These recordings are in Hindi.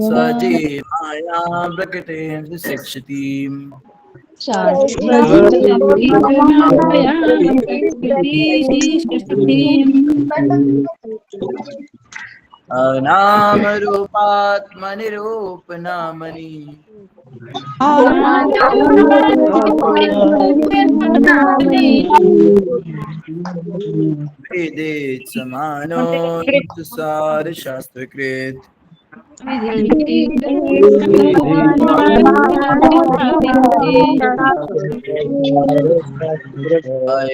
स्वजीवाया प्रकृते शिक्षतीम् अनामरूपात्मनिरूपनामनि वेदेत् समानो तुषार शास्त्रकृत्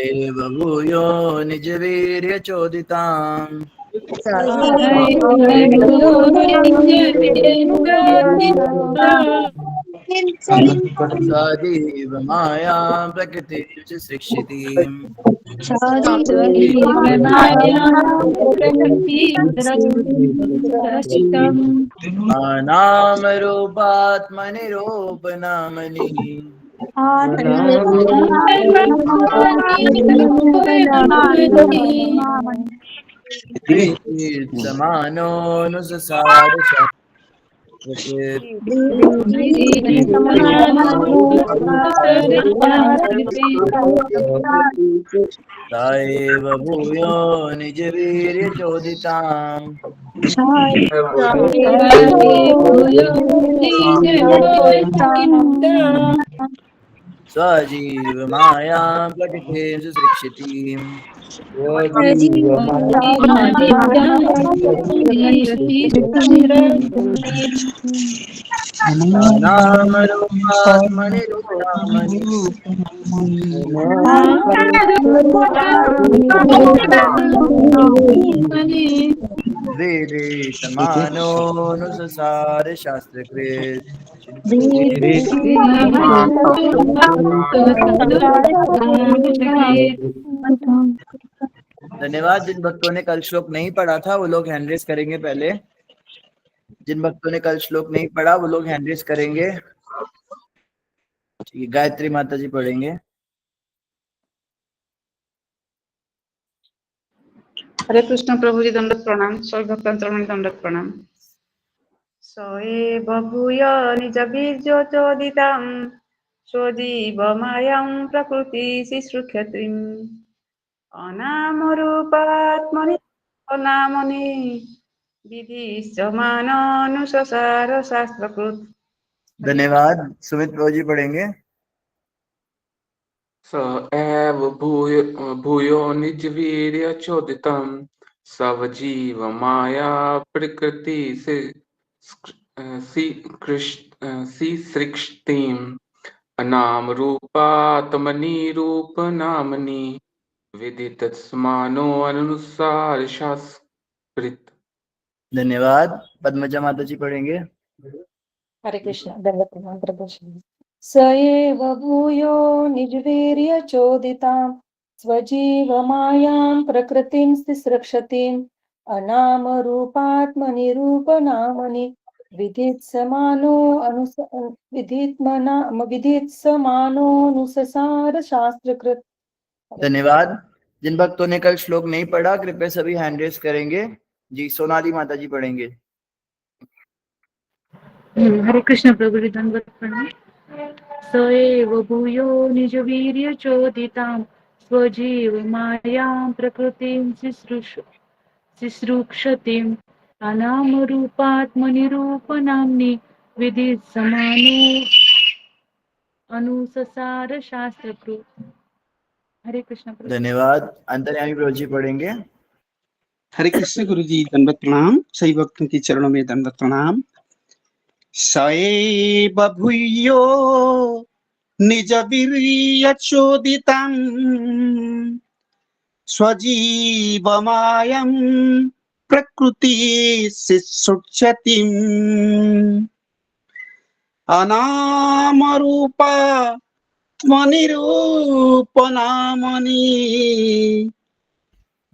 एव भूयो निजवीर्य चोदिताम् सजीव माया प्रकृति च शिक्षितीम् नामरूपात्मनिरूपनामनि समानोऽनुससार शास्त्रकृत् स एव भूयो निजवीर्यचोदिताम् स्वजीव माया प्रकृतिं शिक्षितीम् नामरूपात्मनिरूपनामनि वेदे समानोऽनुससार शास्त्रकृत् धन्यवाद। जिन भक्तों ने कल श्लोक नहीं पढ़ा था वो लोग हैंड रेस करेंगे। पहले जिन भक्तों ने कल श्लोक नहीं पढ़ा वो लोग हैंड रेस करेंगे। ठीक है, गायत्री माता जी पढ़ेंगे। हरे कृष्ण प्रभु जी दंडवत प्रणाम। सभी भक्तांतरण दंडवत प्रणाम। स एव भूय निज बीर्यो चोदितं स्वजीव मायां प्रकृति शिश्रुक्षत्रिम् अनामरूपात्मनि अनामनि विधि समानानुसार शास्त्रकृत। धन्यवाद। सुमित प्रभु जी पढ़ेंगे। स एव भूयो निजवीर्य चोदितं स्वजीव माया प्रकृति सृष्टिम् अनाम रूपात्मनि रूपनामनि विदितस्मानो अनुसार शास्त्रकृत। धन्यवाद। पद्मजा माता जी पढ़ेंगे। हरे कृष्ण। दंडवत प्रणाम प्रभु जी। स एव भूयो निजवीर्य चोदितां स्वजीव मायां प्रकृतिं स्थिरक्षतीम् अनाम रूपात्मनिरूपनामनि विदित्समानोऽनुससार शास्त्रकृत। धन्यवाद। जिन भक्तों ने कल श्लोक नहीं पढ़ा कृपया सभी हैंड रेस करेंगे। जी सोनाली माता जी पढ़ेंगे। हरे कृष्ण प्रभु जी दंडवत प्रणाम। स एव भूयो निजवीर्य चोदितां स्वजीव मायां प्रकृतिं शुश्रूषतीम् अनामरूपात्मनिरूपनाम्नि विदित्समानो अनुससार शास्त्रकृत। हरे कृष्ण प्रभु। धन्यवाद। अंतर्यामी प्रभु जी पढ़ेंगे। हरे कृष्ण गुरु जी दंडवत प्रणाम। सही भक्तों के चरणों में दंडवत प्रणाम। स एव भूयो निज वीर्य चोदितं स्वजीव मायं प्रकृति शिक्षतिम् अनाम रूपा मनिरूपनामनि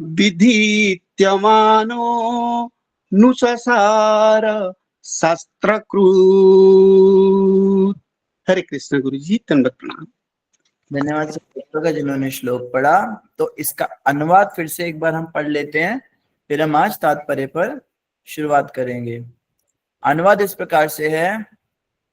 विधित्यमानो नुससार शास्त्रकृत। हरे कृष्ण गुरु जी दंडवत प्रणाम। धन्यवाद सभी भक्तों का जिन्होंने श्लोक पढ़ा। तो इसका अनुवाद फिर से एक बार हम पढ़ लेते हैं, फिर हम आज तात्पर्य पर शुरुआत करेंगे। अनुवाद इस प्रकार से है।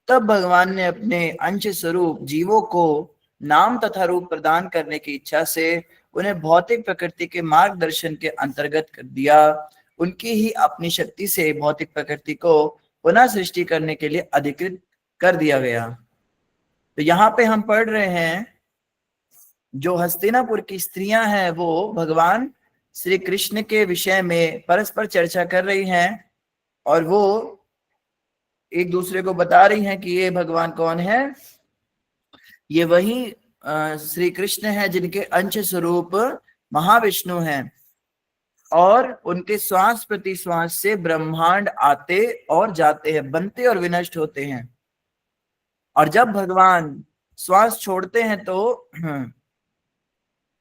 तब भगवान ने अपने अंश स्वरूप जीवों को नाम तथा रूप प्रदान करने की इच्छा से उन्हें भौतिक प्रकृति के मार्गदर्शन के अंतर्गत कर दिया। उनकी ही अपनी शक्ति से भौतिक प्रकृति को पुनः सृष्टि करने के लिए अधिकृत कर दिया गया। तो यहाँ पे हम पढ़ रहे हैं, जो हस्तिनापुर की स्त्रियां हैं वो भगवान श्री कृष्ण के विषय में परस्पर चर्चा कर रही हैं और वो एक दूसरे को बता रही हैं कि ये भगवान कौन है। ये वही श्री कृष्ण है जिनके अंश स्वरूप महाविष्णु हैं और उनके श्वास प्रति श्वास से ब्रह्मांड आते और जाते हैं, बनते और विनष्ट होते हैं। और जब भगवान श्वास छोड़ते हैं तो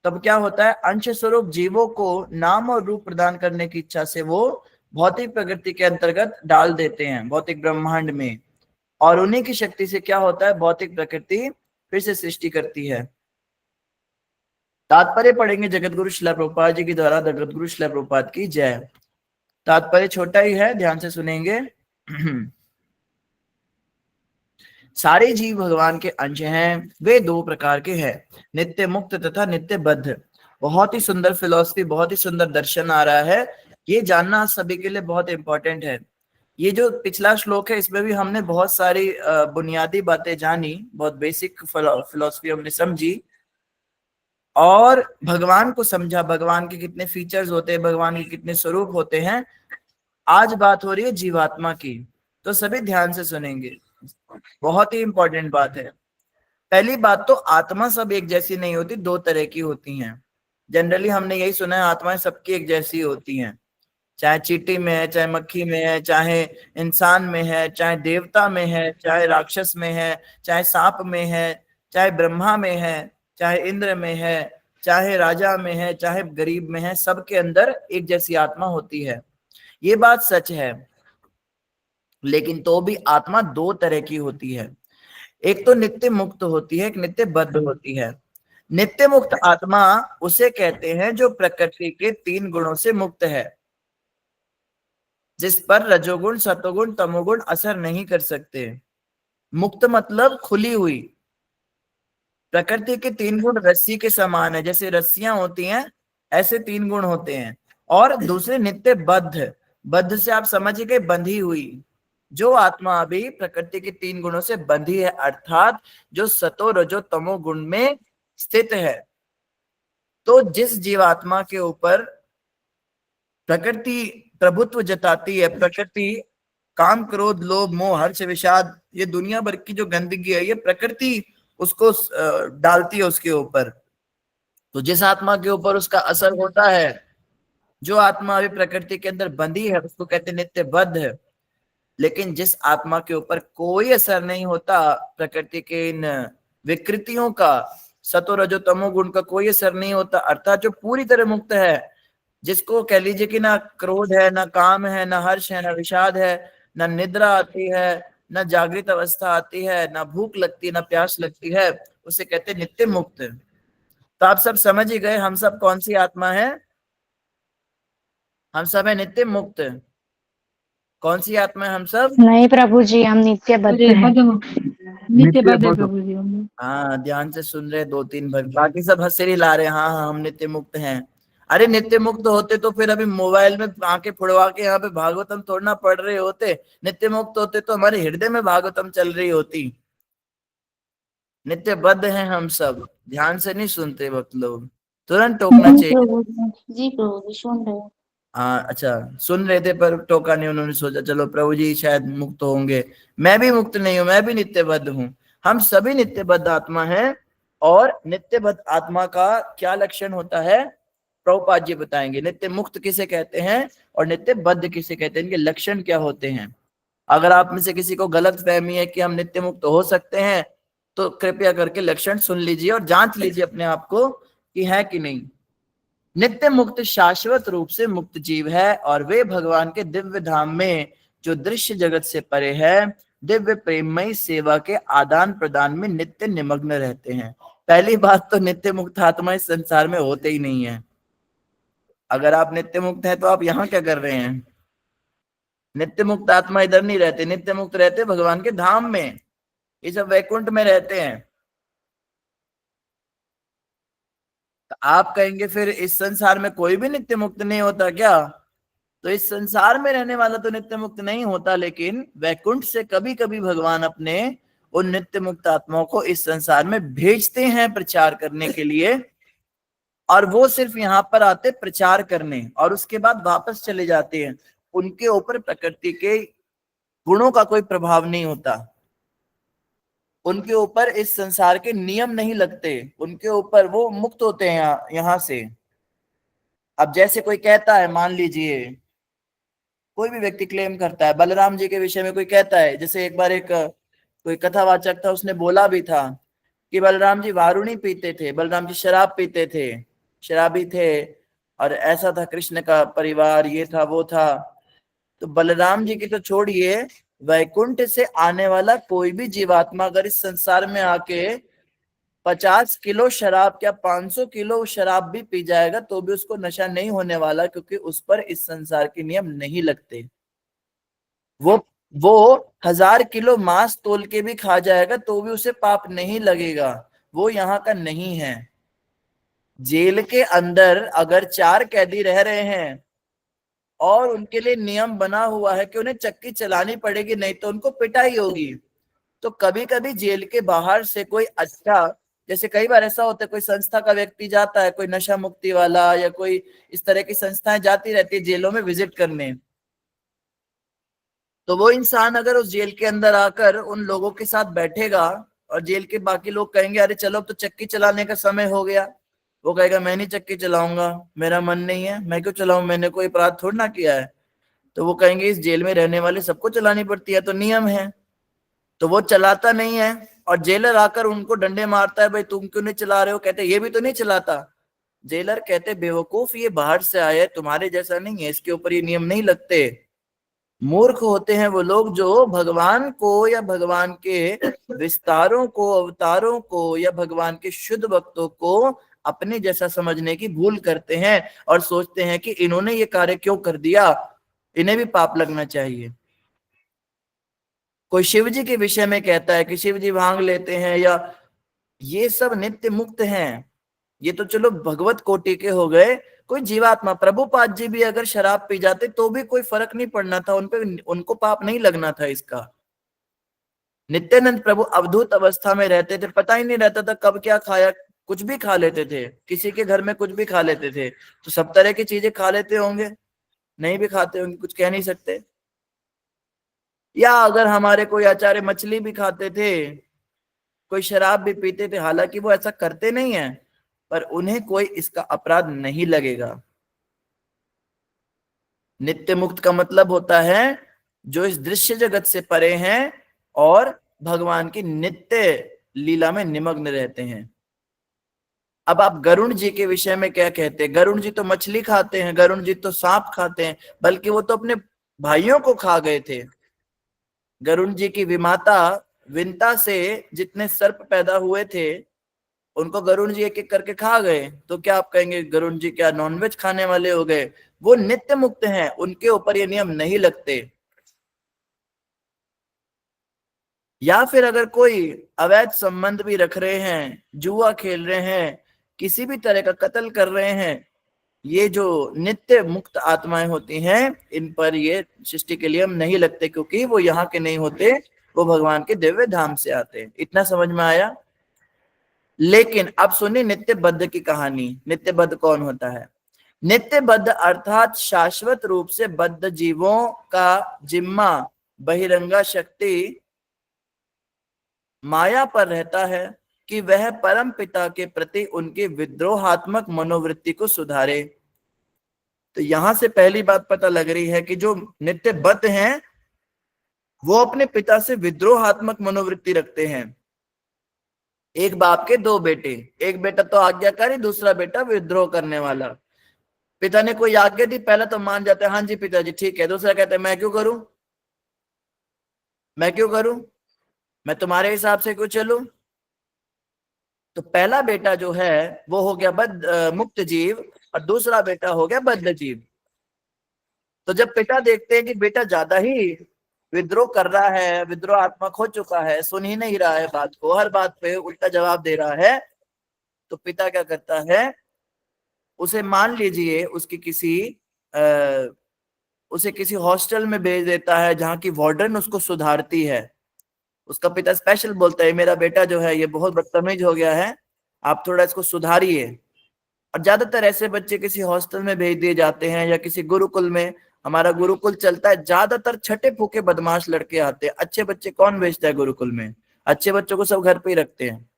तब क्या होता है, अंश स्वरूप जीवों को नाम और रूप प्रदान करने की इच्छा से वो भौतिक प्रकृति के अंतर्गत डाल देते हैं, भौतिक ब्रह्मांड में। और उन्हीं की शक्ति से क्या होता है, भौतिक प्रकृति फिर से सृष्टि करती है। तात्पर्य पढ़ेंगे जगतगुरु श्रील प्रभुपाद जी के द्वारा। जगतगुरु श्रील प्रभुपाद की जय। तात्पर्य छोटा ही है, ध्यान से सुनेंगे। सारे जीव भगवान के अंश हैं। वे दो प्रकार के हैं, नित्य मुक्त तथा नित्य बद्ध। बहुत ही सुंदर फिलॉसफी, बहुत ही सुंदर दर्शन आ रहा है। ये जानना सभी के लिए बहुत इंपॉर्टेंट है। ये जो पिछला श्लोक है इसमें भी हमने बहुत सारी बुनियादी बातें जानी, बहुत बेसिक फिलॉसफी हमने समझी और भगवान को समझा, भगवान के कितने फीचर्स होते हैं, भगवान के कितने स्वरूप होते हैं। आज बात हो रही है जीवात्मा की, तो सभी ध्यान से सुनेंगे, बहुत ही इंपॉर्टेंट बात है। पहली बात तो आत्मा सब एक जैसी नहीं होती, दो तरह की होती हैं। जनरली हमने यही सुना है आत्माएं सबकी एक जैसी होती हैं, चाहे चींटी में है, चाहे मक्खी में है, चाहे इंसान में है, चाहे देवता में है, चाहे राक्षस में है, चाहे सांप में है, चाहे ब्रह्मा में है, चाहे इंद्र में है, चाहे राजा में है, चाहे गरीब में है, सबके अंदर एक जैसी आत्मा होती है। ये बात सच है, लेकिन तो भी आत्मा दो तरह की होती है। एक तो नित्य मुक्त होती है, एक नित्य बद्ध होती है। नित्य मुक्त आत्मा उसे कहते हैं जो प्रकृति के 3 गुणों से मुक्त है, जिस पर रजोगुण, सतोगुण, तमोगुण असर नहीं कर सकते। मुक्त मतलब खुली हुई। प्रकृति के 3 गुण रस्सी के समान है, जैसे रस्सियां होती हैं ऐसे 3 गुण होते हैं। और दूसरे नित्य बद्ध, बद्ध से आप समझ गए, बंधी हुई। जो आत्मा अभी प्रकृति के 3 गुणों से बंधी है, अर्थात जो सतो रजो तमो गुण में स्थित है। तो जिस जीवात्मा के ऊपर प्रकृति प्रभुत्व जताती है, प्रकृति काम क्रोध लोभ मोह हर्ष विषाद, ये दुनिया भर की जो गंदगी है ये प्रकृति उसको डालती है उसके ऊपर। तो जिस आत्मा के ऊपर उसका असर होता है, जो आत्मा अभी प्रकृति के अंदर बंधी है, उसको कहते हैं नित्य बद्ध है। लेकिन जिस आत्मा के ऊपर कोई असर नहीं होता प्रकृति के इन विकृतियों का, सतो रजो तमो गुण का कोई असर नहीं होता, अर्थात जो पूरी तरह मुक्त है, जिसको कह लीजिए कि ना क्रोध है, ना काम है, ना हर्ष है, ना विषाद है, ना निद्रा आती है, ना जागृत अवस्था आती है, ना भूख लगती है, ना प्यास लगती है, उसे कहते हैं नित्य मुक्त। तो आप सब समझ ही गए हम सब कौन सी आत्मा है, हम सब है नित्य मुक्त। कौन सी आत्मा है हम सब? नहीं प्रभु जी, हम नित्य बद्ध हैं। नित्य बद्ध है प्रभु जी हम। हाँ, ध्यान से सुन रहे 2-3 भर, बाकी सब हंसेरी ला रहे हैं। हाँ, हम नित्य मुक्त हैं। अरे नित्य मुक्त होते तो फिर अभी मोबाइल में आंखें फुड़वा के यहाँ पे भागवतम थोड़ा पढ़ रहे होते। नित्य मुक्त होते तो हमारे हृदय में भागवतम चल रही होती। नित्य बद्ध हैं हम सब, ध्यान से नहीं सुनते वक्त लोग, तुरंत टोकना चाहिए। जी प्रभु जी सुन रहे। हाँ अच्छा, सुन रहे थे पर टोका नहीं, उन्होंने सोचा चलो प्रभु जी शायद मुक्त होंगे। मैं भी मुक्त नहीं हूं, मैं भी नित्यबद्ध हूं। हम सभी नित्यबद्ध आत्मा हैं। और नित्यबद्ध आत्मा का क्या लक्षण होता है प्रभुपाद जी बताएंगे। नित्य मुक्त किसे कहते हैं और नित्य बद्ध किसे कहते हैं, इनके लक्षण क्या होते हैं। अगर आप में से किसी को गलत फहमी है कि हम नित्य मुक्त हो सकते हैं, तो कृपया करके लक्षण सुन लीजिए और जांच लीजिए अपने आप को कि है कि नहीं। नित्य मुक्त शाश्वत रूप से मुक्त जीव है और वे भगवान के दिव्य धाम में, जो दृश्य जगत से परे है, दिव्य प्रेममयी सेवा के आदान प्रदान में नित्य निमग्न रहते हैं। पहली बात तो नित्य मुक्त आत्मा इस संसार में होते ही नहीं है। अगर आप नित्य मुक्त हैं तो आप यहाँ क्या कर रहे हैं? नित्य मुक्त आत्मा इधर नहीं रहते, नित्य मुक्त रहते भगवान के धाम में, ये सब वैकुंठ में रहते हैं। तो आप कहेंगे फिर इस संसार में कोई भी नित्य मुक्त नहीं होता क्या? तो इस संसार में रहने वाला तो नित्य मुक्त नहीं होता, लेकिन वैकुंठ से कभी कभी भगवान अपने उन नित्य मुक्त आत्माओं को इस संसार में भेजते हैं प्रचार करने के लिए, और वो सिर्फ यहाँ पर आते प्रचार करने और उसके बाद वापस चले जाते हैं। उनके ऊपर प्रकृति के गुणों का कोई प्रभाव नहीं होता, उनके ऊपर इस संसार के नियम नहीं लगते, उनके ऊपर वो मुक्त होते हैं यहाँ से। अब जैसे कोई कहता है, मान लीजिए कोई भी व्यक्ति क्लेम करता है बलराम जी के विषय में, कोई कहता है, जैसे एक बार एक कोई कथावाचक था, उसने बोला भी था कि बलराम जी वारुणी पीते थे, बलराम जी शराब पीते थे, शराबी थे, और ऐसा था कृष्ण का परिवार, ये था वो था। तो बलराम जी की तो छोड़िए, वैकुंठ से आने वाला कोई भी जीवात्मा अगर इस संसार में आके 50 किलो शराब या 500 किलो शराब भी पी जाएगा तो भी उसको नशा नहीं होने वाला, क्योंकि उस पर इस संसार के नियम नहीं लगते। वो 1000 किलो मांस तोल के भी खा जाएगा तो भी उसे पाप नहीं लगेगा, वो यहाँ का नहीं है। जेल के अंदर अगर 4 कैदी रह रहे हैं और उनके लिए नियम बना हुआ है कि उन्हें चक्की चलानी पड़ेगी, नहीं तो उनको पिटाई होगी, तो कभी कभी जेल के बाहर से कोई अच्छा, जैसे कई बार ऐसा होता है कोई संस्था का व्यक्ति जाता है, कोई नशा मुक्ति वाला या कोई इस तरह की संस्थाएं जाती रहती है जेलों में विजिट करने, तो वो इंसान अगर उस जेल के अंदर आकर उन लोगों के साथ बैठेगा और जेल के बाकी लोग कहेंगे अरे चलो अब तो चक्की चलाने का समय हो गया, वो कहेगा मैं नहीं चक्की चलाऊंगा, मेरा मन नहीं है, मैं क्यों चलाऊं, मैंने कोई अपराध थोड़ा ना किया है। तो वो कहेंगे इस जेल में रहने वाले सबको चलानी पड़ती है, तो नियम है, तो वो चलाता नहीं है, और जेलर आकर उनको डंडे मारता है, भाई तुम क्यों नहीं चला रहे हो, कहते ये भी तो नहीं चलाता। जेलर कहते बेवकूफ, ये बाहर से आया, तुम्हारे जैसा नहीं है, इसके ऊपर ये नियम नहीं लगते। मूर्ख होते हैं वो लोग जो भगवान को या भगवान के विस्तारों को, अवतारों को या भगवान के शुद्ध भक्तों को अपने जैसा समझने की भूल करते हैं और सोचते हैं कि इन्होंने ये कार्य क्यों कर दिया, इन्हें भी पाप लगना चाहिए। कोई शिव जी के विषय में कहता है कि शिव जी भांग लेते हैं, या ये सब नित्य मुक्त हैं, ये तो चलो भगवत कोटि के हो गए। कोई जीवात्मा, प्रभुपाद जी भी अगर शराब पी जाते तो भी कोई फर्क नहीं पड़ना था उन पे, उनको पाप नहीं लगना था इसका। नित्यानंद प्रभु अवधूत अवस्था में रहते थे, पता ही नहीं रहता था कब क्या खाया, कुछ भी खा लेते थे, किसी के घर में कुछ भी खा लेते थे, तो सब तरह की चीजें खा लेते होंगे, नहीं भी खाते होंगे, कुछ कह नहीं सकते। या अगर हमारे कोई आचार्य मछली भी खाते थे, कोई शराब भी पीते थे, हालांकि वो ऐसा करते नहीं है, पर उन्हें कोई इसका अपराध नहीं लगेगा। नित्य मुक्त का मतलब होता है जो इस दृश्य जगत से परे हैं और भगवान की नित्य लीला में निमग्न रहते हैं। अब आप गरुण जी के विषय में क्या कहते हैं? गरुण जी तो मछली खाते हैं, गरुण जी तो सांप खाते हैं, बल्कि वो तो अपने भाइयों को खा गए थे। गरुण जी की विमाता विंता से जितने सर्प पैदा हुए थे उनको गरुण जी एक एक करके खा गए, तो क्या आप कहेंगे गरुण जी क्या नॉनवेज खाने वाले हो गए? वो नित्य मुक्त हैं, उनके ऊपर ये नियम नहीं लगते। या फिर अगर कोई अवैध संबंध भी रख रहे हैं, जुआ खेल रहे हैं, किसी भी तरह का कत्ल कर रहे हैं, ये जो नित्य मुक्त आत्माएं होती हैं, इन पर ये सृष्टि के नियम नहीं लगते, क्योंकि वो यहाँ के नहीं होते, वो भगवान के दिव्य धाम से आते हैं। इतना समझ में आया? लेकिन अब सुनिए नित्य बद्ध की कहानी। नित्य बद्ध कौन होता है? नित्य बद्ध अर्थात शाश्वत रूप से बद्ध जीवों का जिम्मा बहिरंगा शक्ति माया पर रहता है कि वह परम पिता के प्रति उनकी विद्रोहात्मक मनोवृत्ति को सुधारे। तो यहां से पहली बात पता लग रही है कि जो नित्य बद्ध हैं वो अपने पिता से विद्रोहात्मक मनोवृत्ति रखते हैं। एक बाप के 2 बेटे, एक बेटा तो आज्ञाकारी, दूसरा बेटा विद्रोह करने वाला। पिता ने कोई आज्ञा दी, पहला तो मान जाते हैं हाँ जी पिताजी ठीक है, दूसरा कहते हैं मैं क्यों करूं, मैं क्यों करूं, मैं तुम्हारे हिसाब से क्यों चलूं। तो पहला बेटा जो है वो हो गया मुक्त जीव और दूसरा बेटा हो गया बद्ध जीव। तो जब पिता देखते हैं कि बेटा ज्यादा ही विद्रोह कर रहा है, विद्रोहात्मक हो चुका है, सुन ही नहीं रहा है बात को, हर बात पे उल्टा जवाब दे रहा है, तो पिता क्या करता है, उसे मान लीजिए उसे किसी हॉस्टल में भेज देता है जहाँ की वार्डन उसको सुधारती है। उसका पिता स्पेशल बोलता है मेरा बेटा जो है ये बहुत बदतमीज हो गया है, आप थोड़ा इसको सुधारिए। और ज्यादातर ऐसे बच्चे किसी हॉस्टल में भेज दिए जाते हैं या किसी गुरुकुल में, हमारा गुरुकुल चलता है, ज्यादातर छठे फूके बदमाश लड़के आते हैं। अच्छे बच्चे कौन भेजता है गुरुकुल में? अच्छे बच्चों को सब घर पे ही रखते हैं।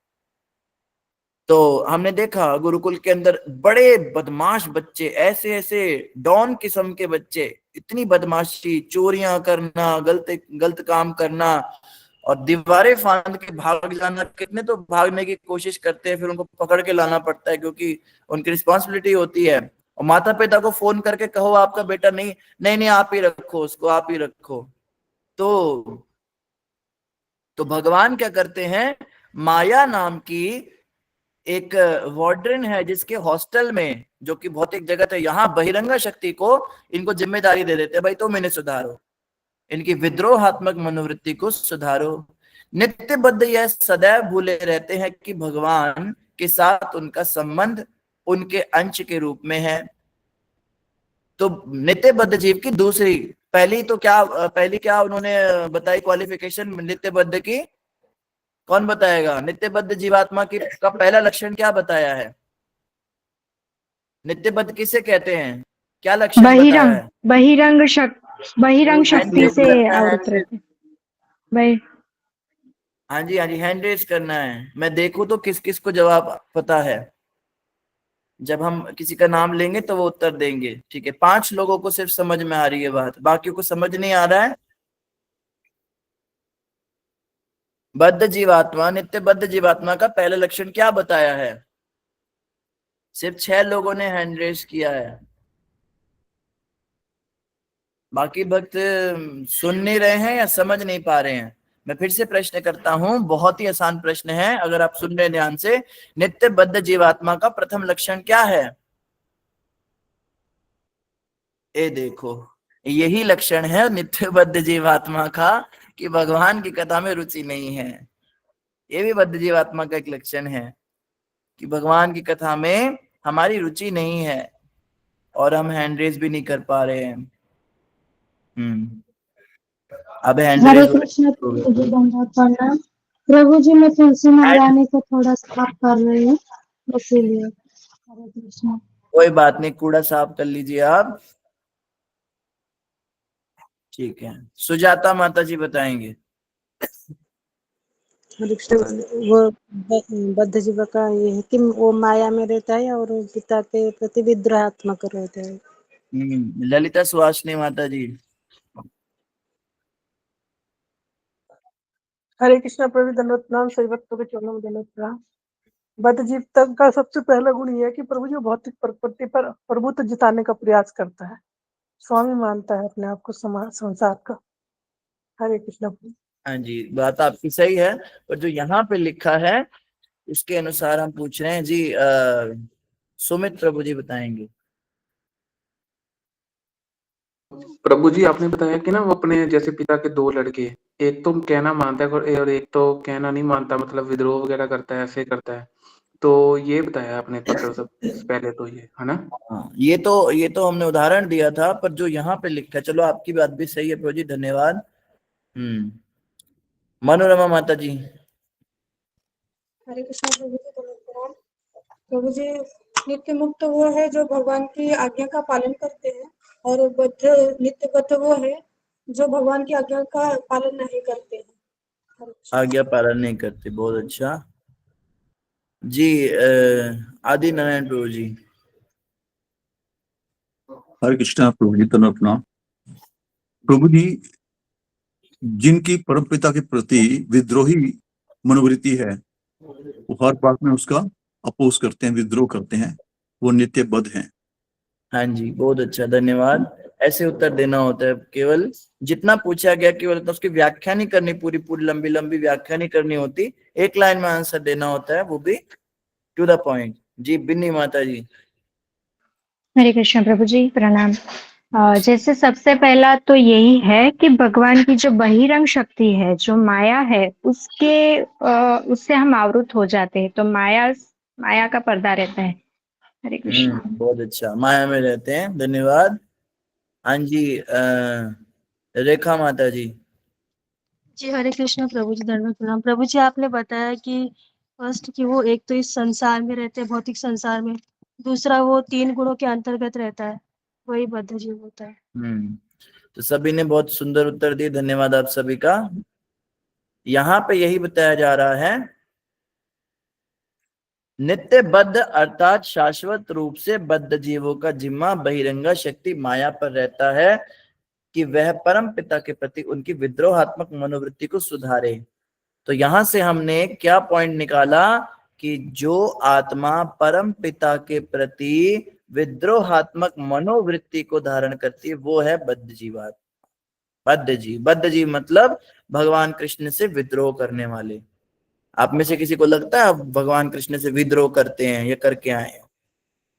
तो हमने देखा गुरुकुल के अंदर बड़े बदमाश बच्चे, ऐसे ऐसे डॉन किस्म के बच्चे, इतनी बदमाशी, चोरियां करना, गलत काम करना और दीवारें फांद के भाग जाना। कितने तो भागने की कोशिश करते हैं, फिर उनको पकड़ के लाना पड़ता है क्योंकि उनकी रिस्पॉन्सिबिलिटी होती है। और माता पिता को फोन करके कहो आपका बेटा नहीं नहीं नहीं आप ही रखो उसको, आप ही रखो। तो भगवान क्या करते हैं, माया नाम की एक वार्डन है जिसके हॉस्टल में, जो कि भौतिक जगत है, यहाँ बहिरंगा शक्ति को इनको जिम्मेदारी दे देते हैं, भाई तुम इन्हें सुधारो, इनकी विद्रोहात्मक मनोवृत्ति को सुधारो। नित्य बद्ध यह सदैव भूले रहते हैं कि भगवान के साथ उनका संबंध उनके अंश के रूप में है। तो नित्य बद्ध जीव की पहली क्या उन्होंने बताई क्वालिफिकेशन नित्य बद्ध की? कौन बताएगा? नित्य बद्ध जीवात्मा की का पहला लक्षण क्या बताया है? नित्य बद्ध किसे कहते हैं? क्या लक्षण बताया है? बहिरंग शक्ति से आवृत रहते। हाँ जी हैंड रेज करना है, मैं देखूं तो किस किस को जवाब पता है। जब हम किसी का नाम लेंगे तो वो उत्तर देंगे, ठीक है? 5 लोगों को सिर्फ समझ में आ रही है बात, बाकियों को समझ नहीं आ रहा है। बद्ध जीवात्मा, नित्य बद्ध जीवात्मा का पहला लक्षण क्या बताया है? सिर्फ 6 लोगों ने हैंड रेज किया है, बाकी भक्त सुन नहीं रहे हैं या समझ नहीं पा रहे हैं। मैं फिर से प्रश्न करता हूं, बहुत ही आसान प्रश्न है, अगर आप सुन रहे हैं ध्यान से। नित्य बद्ध जीवात्मा का प्रथम लक्षण क्या है? ये देखो, यही लक्षण है नित्य बद्ध जीवात्मा का कि भगवान की कथा में रुचि नहीं है। ये भी बद्ध जीवात्मा का एक लक्षण है कि भगवान की कथा में हमारी रुचि नहीं है और हम हैंड रेज भी नहीं कर पा रहे हैं। अब हैंड हरे रेज कृष्ण प्रणाम। प्रभु जी मैं तुलसी महारानी को थोड़ा साफ कर रही हूँ, इसीलिए। हरे कृष्ण। कोई बात नहीं, कूड़ा साफ कर लीजिए आप, ठीक है। सुजाता माता जी बताएंगे। हरे कृष्ण। वो बद्ध जीव का ये है कि वो माया में रहता है और पिता के प्रति विद्रोहात्मक रहता है। ललिता सुहासिनी माता जी। हरे कृष्णा प्रभु दंडवत प्रणाम, सभी भक्तों के चरणों में दंडवत प्रणाम। बद्ध जीव तक का सबसे पहला गुण यह है कि प्रभु जी भौतिक प्रकृति पर प्रभुत्व जिताने का प्रयास करता है, स्वामी मानता है अपने आप को संसार का। हरे कृष्णा। हाँ जी, बात आपकी सही है, पर जो यहाँ पे लिखा है उसके अनुसार हम पूछ रहे हैं जी। सुमित प्रभु जी बताएंगे। प्रभु जी आपने बताया कि ना वो अपने जैसे पिता के 2 लड़के, एक तो कहना मानता है और एक तो कहना नहीं मानता, मतलब विद्रोह वगैरह करता है, ऐसे करता है। तो ये बताया आपने सब पहले तो ये है ना। हाँ, ये तो हमने उदाहरण दिया था, पर जो यहाँ पे लिखा है, चलो आपकी बात भी सही है प्रभु जी, धन्यवाद। मनोरमा माता जी। हरे कृष्ण प्रभु जी प्रणाम। प्रभु जी नित्य मुक्त वो है जो भगवान की आज्ञा का पालन करते हैं, और नित्य बद्ध वो है जो भगवान की आज्ञा का पालन नहीं करते हैं। आज्ञा पालन नहीं करते, बहुत अच्छा जी। आदि नारायण प्रभु जी। हरे कृष्णा प्रभु जी प्रणाम। प्रभु जी जिनकी परमपिता के प्रति विद्रोही मनोवृत्ति है, वो हर बात में उसका अपोज करते हैं, विद्रोह करते हैं, वो नित्य बद्ध हैं। हाँ जी, बहुत अच्छा, धन्यवाद। ऐसे उत्तर देना होता है, केवल जितना पूछा गया केवल तो उसकी व्याख्या नहीं करनी, पूरी लंबी व्याख्या नहीं करनी होती, एक लाइन में आंसर देना होता है, वो भी टू द पॉइंट। जी बिन्नी माता जी। हरे कृष्ण प्रभु जी, प्रणाम। जैसे सबसे पहला तो यही है कि भगवान की जो बहिरंग शक्ति है, जो माया है, उससे हम आवृत हो जाते हैं, तो माया का पर्दा रहता है। हरे कृष्ण। बहुत अच्छा, माया में रहते हैं, धन्यवाद। हाँ जी रेखा माता जी। जी हरे कृष्ण प्रभु जी, धन्यवाद प्रणाम। प्रभु जी आपने बताया कि फर्स्ट कि वो एक तो इस संसार में रहते हैं, भौतिक संसार में, दूसरा वो 3 गुणों के अंतर्गत रहता है, वही बद्ध जीव होता है। तो सभी ने बहुत सुंदर उत्तर दिए, धन्यवाद आप सभी का। यहाँ पे यही बताया जा रहा है, नित्य बद्ध अर्थात शाश्वत रूप से बद्ध जीवों का जिम्मा बहिरंगा शक्ति माया पर रहता है कि वह परम पिता के प्रति उनकी विद्रोहात्मक मनोवृत्ति को सुधारे। तो यहां से हमने क्या पॉइंट निकाला कि जो आत्मा परम पिता के प्रति विद्रोहात्मक मनोवृत्ति को धारण करती है वो है बद्ध जीवात्मा। बद्ध जीव मतलब भगवान कृष्ण से विद्रोह करने वाले। आप में से किसी को लगता है आप भगवान कृष्ण से विद्रोह करते हैं या करके आए हैं?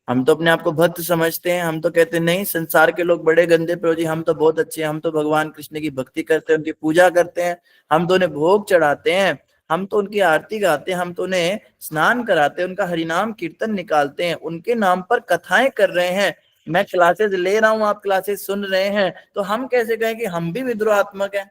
हम तो अपने आप को भक्त समझते हैं, हम तो कहते हैं नहीं संसार के लोग बड़े गंदे प्रभु जी, हम तो बहुत अच्छे हैं, हम तो भगवान कृष्ण की भक्ति करते हैं, उनकी पूजा करते हैं, हम तो उन्हें भोग चढ़ाते हैं, हम तो उनकी आरती गाते हैं, हम तो उन्हें स्नान कराते हैं, उनका हरिनाम कीर्तन निकालते हैं, उनके नाम पर कथाएं कर रहे हैं, मैं क्लासेस ले रहा हूं, आप क्लासेस सुन रहे हैं, तो हम कैसे कहें कि हम भी विद्रोहात्मक हैं?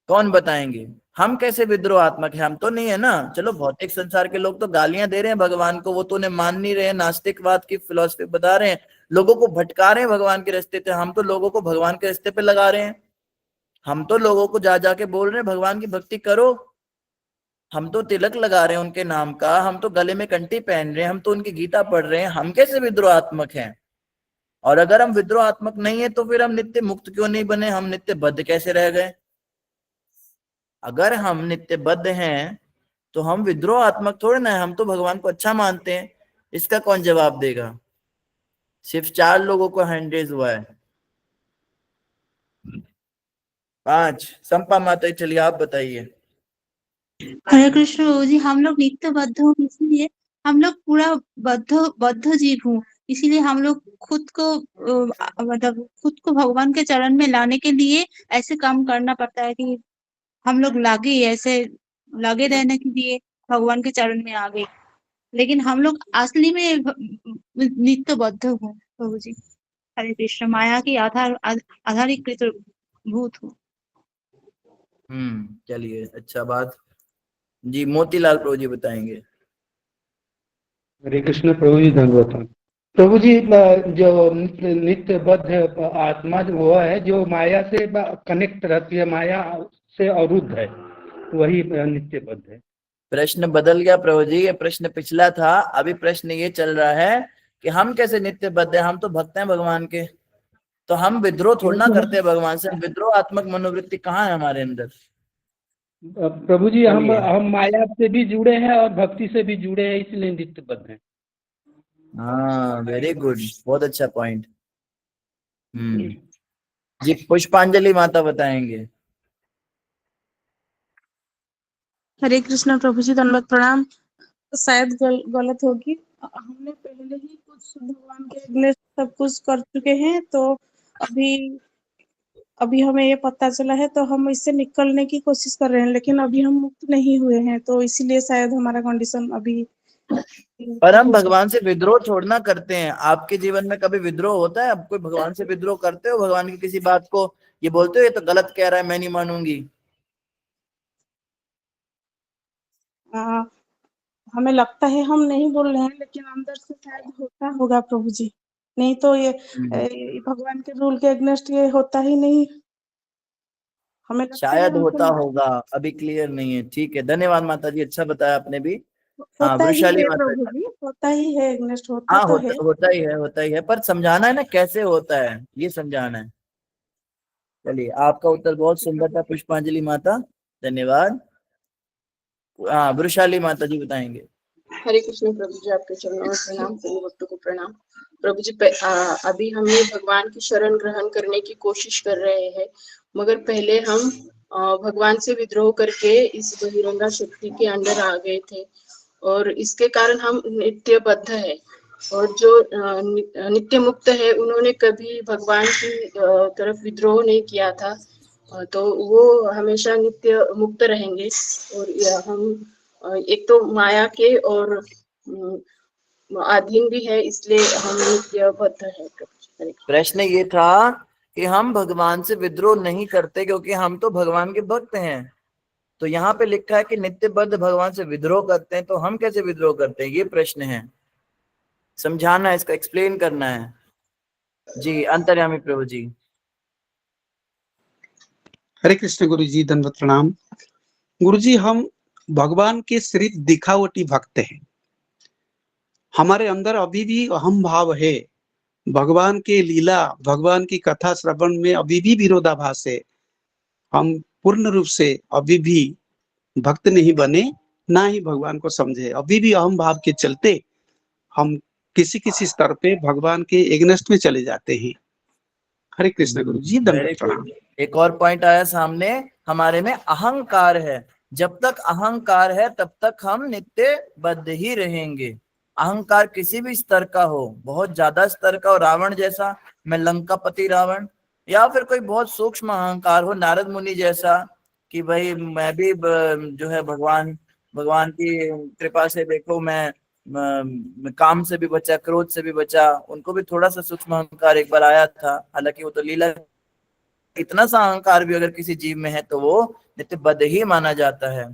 कौन बताएंगे हम कैसे विद्रोहात्मक है? हम तो नहीं है ना। चलो भौतिक संसार के लोग तो गालियां दे रहे हैं भगवान को, वो तो उन्हें मान नहीं रहे हैं, नास्तिकवाद की फिलॉसफी बता रहे हैं, लोगों को भटका रहे हैं भगवान के रास्ते पे। हम तो लोगों को भगवान के रास्ते पे लगा रहे हैं, हम तो लोगों को जा जाके बोल रहे हैं भगवान की भक्ति करो, हम तो तिलक लगा रहे हैं उनके नाम का, हम तो गले में कंठी पहन रहे हैं, हम तो उनकी गीता पढ़ रहे हैं, हम कैसे विद्रोहात्मक हैं? और अगर हम विद्रोहात्मक नहीं है तो फिर हम नित्य मुक्त क्यों नहीं बने, हम नित्य बद्ध कैसे रह गए? अगर हम नित्य बद्ध हैं तो हम विद्रोहात्मक थोड़े ना है, हम तो भगवान को अच्छा मानते हैं। इसका कौन जवाब देगा? सिर्फ 4 लोगों को हैंड रेज हुआ है, 5। संपा माता चलिए आप बताइए। हरे कृष्ण प्रभु जी, हम लोग नित्य बद्ध हूँ, इसलिए हम लोग पूरा बद्ध जीव हूँ, इसीलिए हम लोग खुद को मतलब खुद को भगवान के चरण में लाने के लिए ऐसे काम करना पड़ता है कि हम लोग लगे रहने के लिए भगवान के चरण में आ गए, लेकिन हम लोग असली में नित्य बद्ध हूँ प्रभु जी। हरे कृष्ण, माया की आधारीकृत भूत हूँ। चलिए अच्छा बात। जी मोतीलाल प्रभु जी बताएंगे। हरे कृष्ण प्रभु जी, धन्यवाद प्रभु जी। जो नित्य बद्ध आत्मा जो हुआ है, जो माया से कनेक्ट रहती है, माया से अवरुद्ध है, वही नित्य बद्ध है। प्रश्न बदल गया प्रभु जी, ये प्रश्न पिछला था, अभी प्रश्न ये चल रहा है कि हम कैसे नित्य बद्ध हैं, हम तो भक्त हैं भगवान के, तो हम विद्रोह थोड़ा ना करते हैं भगवान से। विद्रोहात्मक मनोवृत्ति कहाँ है हमारे अंदर? प्रभु जी हम माया से भी जुड़े हैं और भक्ति से भी जुड़े हैं, इसलिए नित्य बद्ध हैं। हाँ वेरी गुड, बहुत अच्छा पॉइंट। जी पुष्पांजलि माता बताएंगे। हरे कृष्ण प्रभु जी, धन्यवाद प्रणाम। शायद गलत होगी, हमने पहले ही कुछ भगवान के अगेंस्ट सब कुछ कर चुके हैं, तो अभी हमें ये पता चला है, तो हम इससे निकलने की कोशिश कर रहे हैं, लेकिन अभी हम मुक्त नहीं हुए हैं, तो इसीलिए शायद हमारा कंडीशन अभी। पर हम भगवान से विद्रोह छोड़ना करते हैं। आपके जीवन में कभी विद्रोह होता है? आप कोई भगवान से विद्रोह करते हो? भगवान की किसी बात को ये बोलते हो ये तो गलत कह रहा है, मैं नहीं मानूंगी? हमें लगता है हम नहीं बोल रहे हैं, लेकिन अंदर से शायद होता होगा प्रभु जी, नहीं तो ये भगवान के रूल के अगेंस्ट ये होता ही नहीं, हमें शायद होता होगा, अभी क्लियर नहीं है। ठीक है, धन्यवाद माता जी, अच्छा बताया आपने भी। हाँ होता ही वृषाली है माता प्रभु जी। जी, होता ही है अगेंस्ट, होता हाँ तो है। होता ही है, पर समझाना है ना कैसे होता है, ये समझाना है। चलिए आपका उत्तर बहुत सुंदर था पुष्पांजलि माता, धन्यवाद। हाँ वृषाली माता जी बताएंगे। हरे कृष्ण प्रभु जी, आपके चरणों में प्रणाम, सभी भक्तों को प्रणाम। प्रभु जी अभी हम भगवान की शरण ग्रहण करने की कोशिश कर रहे हैं, मगर पहले हम भगवान से विद्रोह करके इस बहिरंगा शक्ति के अंडर आ गए थे और इसके कारण हम नित्यबद्ध है। और जो नित्य मुक्त है उन्होंने कभी भगवान की तरफ विद्रोह नहीं किया था, तो वो हमेशा नित्य मुक्त रहेंगे। और हम एक तो माया के और अधीन भी है, इसलिए हम नित्यबद्ध है। प्रश्न ये था कि हम भगवान से विद्रोह नहीं करते क्योंकि हम तो भगवान के भक्त हैं। तो यहाँ पे लिखा है कि नित्यबद्ध भगवान से विद्रोह करते हैं, तो हम कैसे विद्रोह करते हैं, ये प्रश्न है। समझाना है, इसका एक्सप्लेन करना है। जी अंतर्यामी प्रभु जी। हरे कृष्ण गुरु जी, दंडवत प्रणाम। गुरु जी, हम भगवान के सिर्फ दिखावटी भक्त हैं। हमारे अंदर अभी भी अहम भाव है। भगवान के लीला, भगवान की कथा श्रवण में अभी भी विरोधाभास है। हम पूर्ण रूप से अभी भी भक्त नहीं बने, ना ही भगवान को समझे। अभी भी अहम भाव के चलते हम किसी किसी स्तर पे भगवान के एग्नेस्ट में चले जाते हैं। हरे कृष्ण गुरु जी, दंडवत प्रणाम। एक और पॉइंट आया सामने, हमारे में अहंकार है। जब तक अहंकार है तब तक हम नित्य बद्ध ही रहेंगे। अहंकार किसी भी स्तर का हो, बहुत ज्यादा स्तर का हो, रावण जैसा, मैं लंकापति रावण, या फिर कोई बहुत सूक्ष्म अहंकार हो, नारद मुनि जैसा कि भाई मैं भी जो है भगवान की कृपा से देखो मैं काम से भी बचा, क्रोध से भी बचा। उनको भी थोड़ा सा सूक्ष्म अहंकार एक बार आया था, हालांकि वो तो लीला। इतना सा अहंकार भी अगर किसी जीव में है तो वो नित्य बद्ध ही माना जाता है।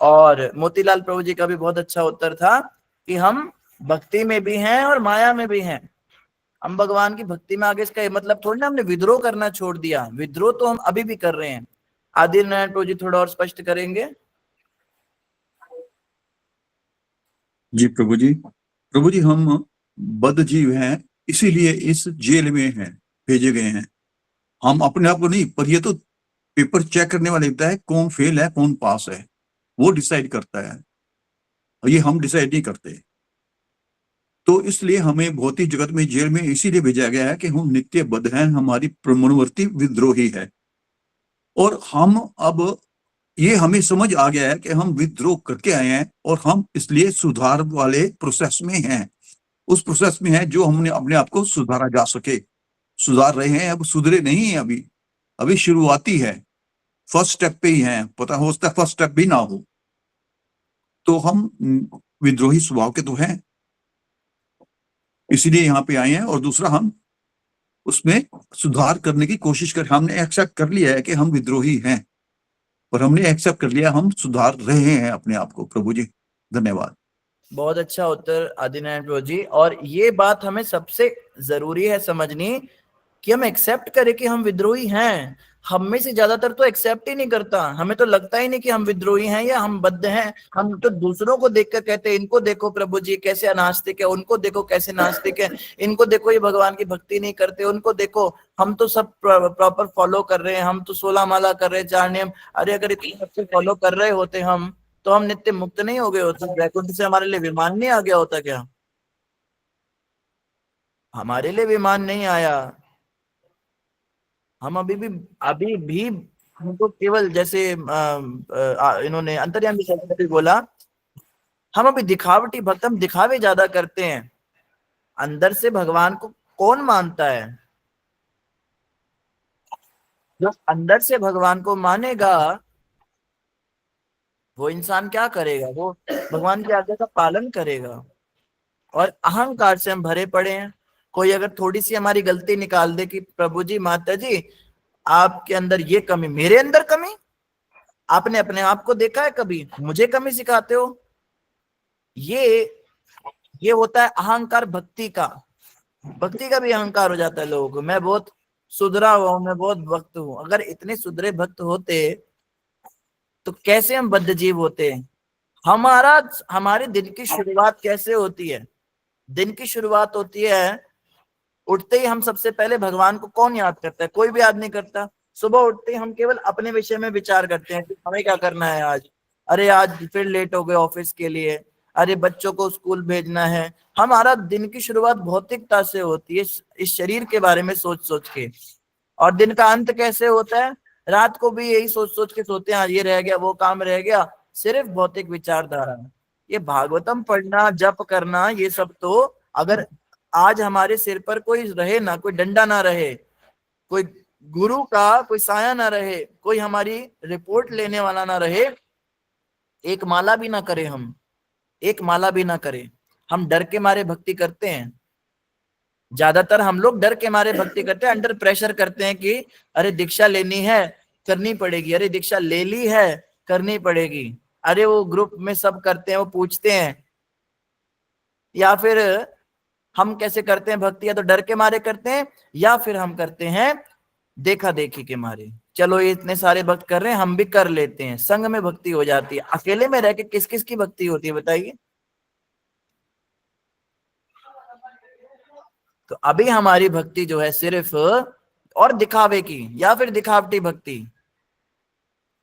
और मोतीलाल प्रभु जी का भी बहुत अच्छा उत्तर था कि हम भक्ति में भी हैं और माया में भी हैं। हम भगवान की भक्ति में आगे, इसका मतलब थोड़ी ना हमने विद्रोह करना छोड़ दिया। विद्रोह तो हम अभी भी कर रहे हैं। आदि नारायण प्रभु जी थोड़ा और स्पष्ट करेंगे। जी प्रभु जी, हम बद्ध जीव हैं, इसीलिए इस जेल में हैं, भेजे गए हैं। हम अपने आप को नहीं, पर ये तो पेपर चेक करने वाले होता है, कौन फेल है कौन पास है, वो डिसाइड करता है, और ये हम डिसाइड नहीं करते। तो इसलिए हमें भौतिक जगत में जेल में इसीलिए भेजा गया है कि हम नित्य बद्ध हैं, हमारी मनोवृत्ति विद्रोही है। और हम अब ये हमें समझ आ गया है कि हम विद्रोह करके आए हैं और हम इसलिए सुधार वाले प्रोसेस में हैं। उस प्रोसेस में है जो हमने अपने आप को सुधारा जा सके, सुधार रहे हैं। अब सुधरे नहीं है, अभी शुरुआती है, फर्स्ट स्टेप पे ही है। पता हो सकता है फर्स्ट स्टेप भी ना हो। तो हम विद्रोही स्वभाव के तो हैं, इसीलिए यहाँ पे आए हैं। और दूसरा, हम उसमें सुधार करने की कोशिश कर, हमने एक्सेप्ट कर लिया है कि हम विद्रोही हैं, और हमने एक्सेप्ट कर लिया, हम सुधार रहे हैं अपने आप को। प्रभु जी धन्यवाद। बहुत अच्छा उत्तर आदिनारायण प्रभु जी। और ये बात हमें सबसे जरूरी है समझनी कि हम एक्सेप्ट करें कि हम विद्रोही हैं। हम में से ज्यादातर तो एक्सेप्ट ही नहीं करता। हमें तो लगता ही नहीं कि हम विद्रोही हैं या हम बद्ध हैं। हम तो दूसरों को देखकर कहते हैं, इनको देखो प्रभु जी कैसे अनास्तिक है, उनको देखो कैसे नास्तिक है, इनको देखो ये भगवान की भक्ति नहीं करते, उनको देखो। हम तो सब प्रॉपर फॉलो कर रहे हैं, हम तो 16 माला कर रहे हैं, 4 नियम। अरे अगर इतने सबसे फॉलो कर रहे होते हम, तो हम नित्य मुक्त नहीं हो गए होते? वैकुंठ से हमारे लिए विमान नहीं आ गया होता क्या? हमारे लिए विमान नहीं आया। हम अभी भी हमको केवल जैसे इन्होंने अंतर्यामी शब्द भी बोला, हम अभी दिखावटी भक्त, हम दिखावे ज्यादा करते हैं। अंदर से भगवान को कौन मानता है? जो अंदर से भगवान को मानेगा वो इंसान क्या करेगा? वो भगवान की आज्ञा का पालन करेगा। और अहंकार से हम भरे पड़े हैं। कोई अगर थोड़ी सी हमारी गलती निकाल दे कि प्रभु जी, माता जी, आपके अंदर ये कमी, मेरे अंदर कमी, आपने अपने आप को देखा है कभी? मुझे कमी सिखाते हो? ये होता है अहंकार भक्ति का। भक्ति का भी अहंकार हो जाता है लोगों को, मैं बहुत सुधरा हुआ हूं, मैं बहुत भक्त हूं। अगर इतने सुधरे भक्त होते तो कैसे हम बद्ध जीव होते? हमारे दिन की शुरुआत कैसे होती है? दिन की शुरुआत होती है, उठते ही हम सबसे पहले भगवान को कौन याद करता है? कोई भी याद नहीं करता। सुबह उठते ही हम केवल अपने विषय में विचार करते हैं कि हमें क्या करना है आज। अरे आज फिर लेट हो गए ऑफिस के लिए, अरे बच्चों को स्कूल भेजना है। हमारा दिन की शुरुआत भौतिकता से होती है, इस शरीर के बारे में सोच सोच के। और दिन का अंत कैसे होता है? रात को भी यही सोच सोच के सोते हैं, ये रह गया, वो काम रह गया, सिर्फ भौतिक विचारधारा। ये भागवतम पढ़ना, जप करना, ये सब तो अगर आज हमारे सिर पर कोई रहे ना, कोई डंडा ना रहे, कोई गुरु का कोई साया ना रहे, कोई हमारी रिपोर्ट लेने वाला ना रहे, एक माला भी ना करें, हम एक माला भी ना करें, हम डर के मारे भक्ति करते हैं। ज्यादातर हम लोग डर के मारे भक्ति करते हैं, अंडर प्रेशर करते हैं कि अरे दीक्षा लेनी है, करनी पड़ेगी, अरे दीक्षा ले ली है, करनी पड़ेगी, अरे वो ग्रुप में सब करते हैं, वो पूछते हैं। या फिर हम कैसे करते हैं भक्ति, या तो डर के मारे करते हैं, या फिर हम करते हैं देखा देखी के मारे। चलो ये इतने सारे भक्त कर रहे हैं, हम भी कर लेते हैं, संग में भक्ति हो जाती है। अकेले में रह के किस किस की भक्ति होती है बताइए। तो अभी हमारी भक्ति जो है सिर्फ और दिखावे की, या फिर दिखावटी भक्ति,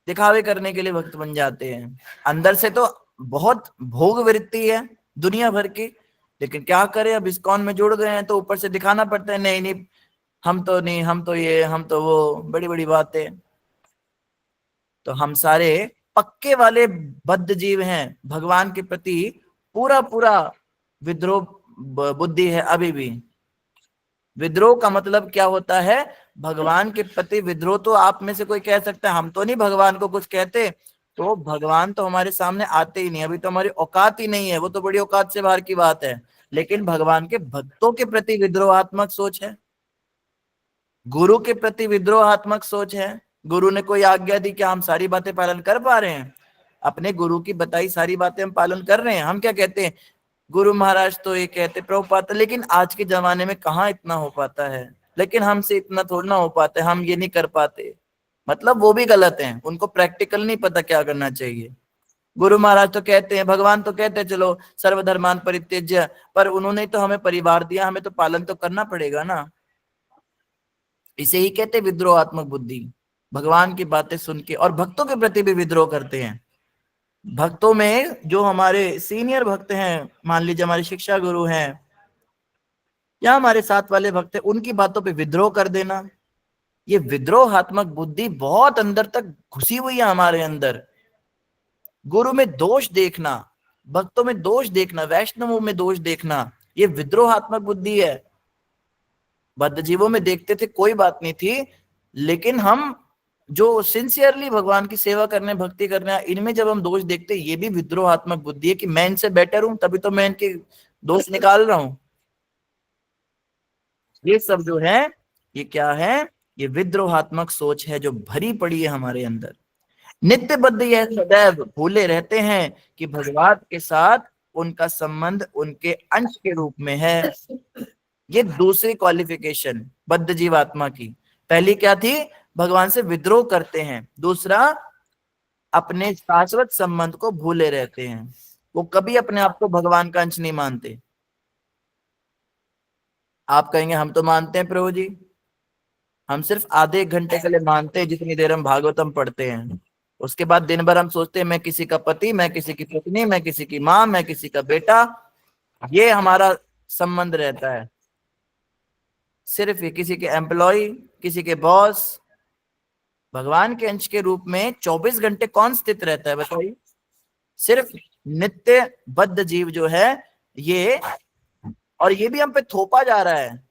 दिखावे करने के लिए भक्त बन जाते हैं। अंदर से तो बहुत भोग वृत्ति है दुनिया भर की, लेकिन क्या करें, अब इस्कॉन में जुड़ गए हैं तो ऊपर से दिखाना पड़ता है, नहीं नहीं हम तो नहीं, हम तो ये, हम तो वो, बड़ी बड़ी बातें। तो हम सारे पक्के वाले बद्ध जीव हैं, भगवान के प्रति पूरा पूरा विद्रोह बुद्धि है अभी भी। विद्रोह का मतलब क्या होता है, भगवान के प्रति विद्रोह। तो आप में से कोई कह सकता है हम तो नहीं भगवान को कुछ कहते, तो भगवान तो हमारे सामने आते ही नहीं, अभी तो हमारी औकात ही नहीं है, वो तो बड़ी औकात से बाहर की बात है। लेकिन भगवान के भक्तों के प्रति विद्रोहात्मक सोच है, गुरु के प्रति विद्रोहात्मक सोच है। गुरु ने कोई आज्ञा दी, क्या हम सारी बातें पालन कर पा रहे हैं? अपने गुरु की बताई सारी बातें हम पालन कर रहे हैं? हम क्या कहते हैं, गुरु महाराज तो ये कहते, प्रभुपाद, लेकिन आज के जमाने में कहाँ इतना हो पाता है, लेकिन हमसे इतना थोड़ा ना हो पाता है, हम ये नहीं कर पाते। मतलब वो भी गलत है, उनको प्रैक्टिकल नहीं पता क्या करना चाहिए। गुरु महाराज तो कहते हैं, भगवान तो कहते हैं चलो सर्वधर्मान परित्यज्य, पर उन्होंने तो हमें परिवार दिया, हमें तो पालन तो करना पड़ेगा ना। इसे ही कहते विद्रोहात्मक बुद्धि, भगवान की बातें सुन के और भक्तों के प्रति भी विद्रोह करते हैं। भक्तों में जो हमारे सीनियर भक्त हैं, मान लीजिए हमारे शिक्षा गुरु हैं या हमारे साथ वाले भक्त हैं, उनकी बातों पे विद्रोह कर देना, ये विद्रोहात्मक बुद्धि बहुत अंदर तक घुसी हुई है हमारे अंदर। गुरु में दोष देखना, भक्तों में दोष देखना, वैष्णवों में दोष देखना, ये विद्रोहात्मक बुद्धि है। बद्ध जीवों में देखते थे कोई बात नहीं थी, लेकिन हम जो सिंसियरली भगवान की सेवा करने, भक्ति करने, इनमें जब हम दोष देखते, ये भी विद्रोहात्मक बुद्धि है कि मैं इनसे बेटर हूं, तभी तो मैं इनके दोष निकाल रहा हूं। ये सब जो है, ये क्या है, ये विद्रोहात्मक सोच है जो भरी पड़ी है हमारे अंदर। नित्य बद्ध यह सदैव भूले रहते हैं कि भगवान के साथ उनका संबंध उनके अंश के रूप में है। ये दूसरी क्वालिफिकेशन बद्ध जीवात्मा की। पहली क्या थी, भगवान से विद्रोह करते हैं। दूसरा, अपने शाश्वत संबंध को भूले रहते हैं, वो कभी अपने आप को भगवान का अंश नहीं मानते। आप कहेंगे हम तो मानते हैं प्रभु जी, हम सिर्फ आधे एक घंटे के लिए मानते हैं, जितनी देर हम भागवतम पढ़ते हैं। उसके बाद दिन भर हम सोचते हैं मैं किसी का पति, मैं किसी की पत्नी, मैं किसी की माँ, मैं किसी का बेटा, ये हमारा संबंध रहता है। सिर्फ ये किसी के एम्प्लॉय, किसी के बॉस। भगवान के अंश के रूप में 24 घंटे कौन स्थित रहता है बताइए? सिर्फ नित्य बद्ध जीव जो है ये, और ये भी हम पे थोपा जा रहा है,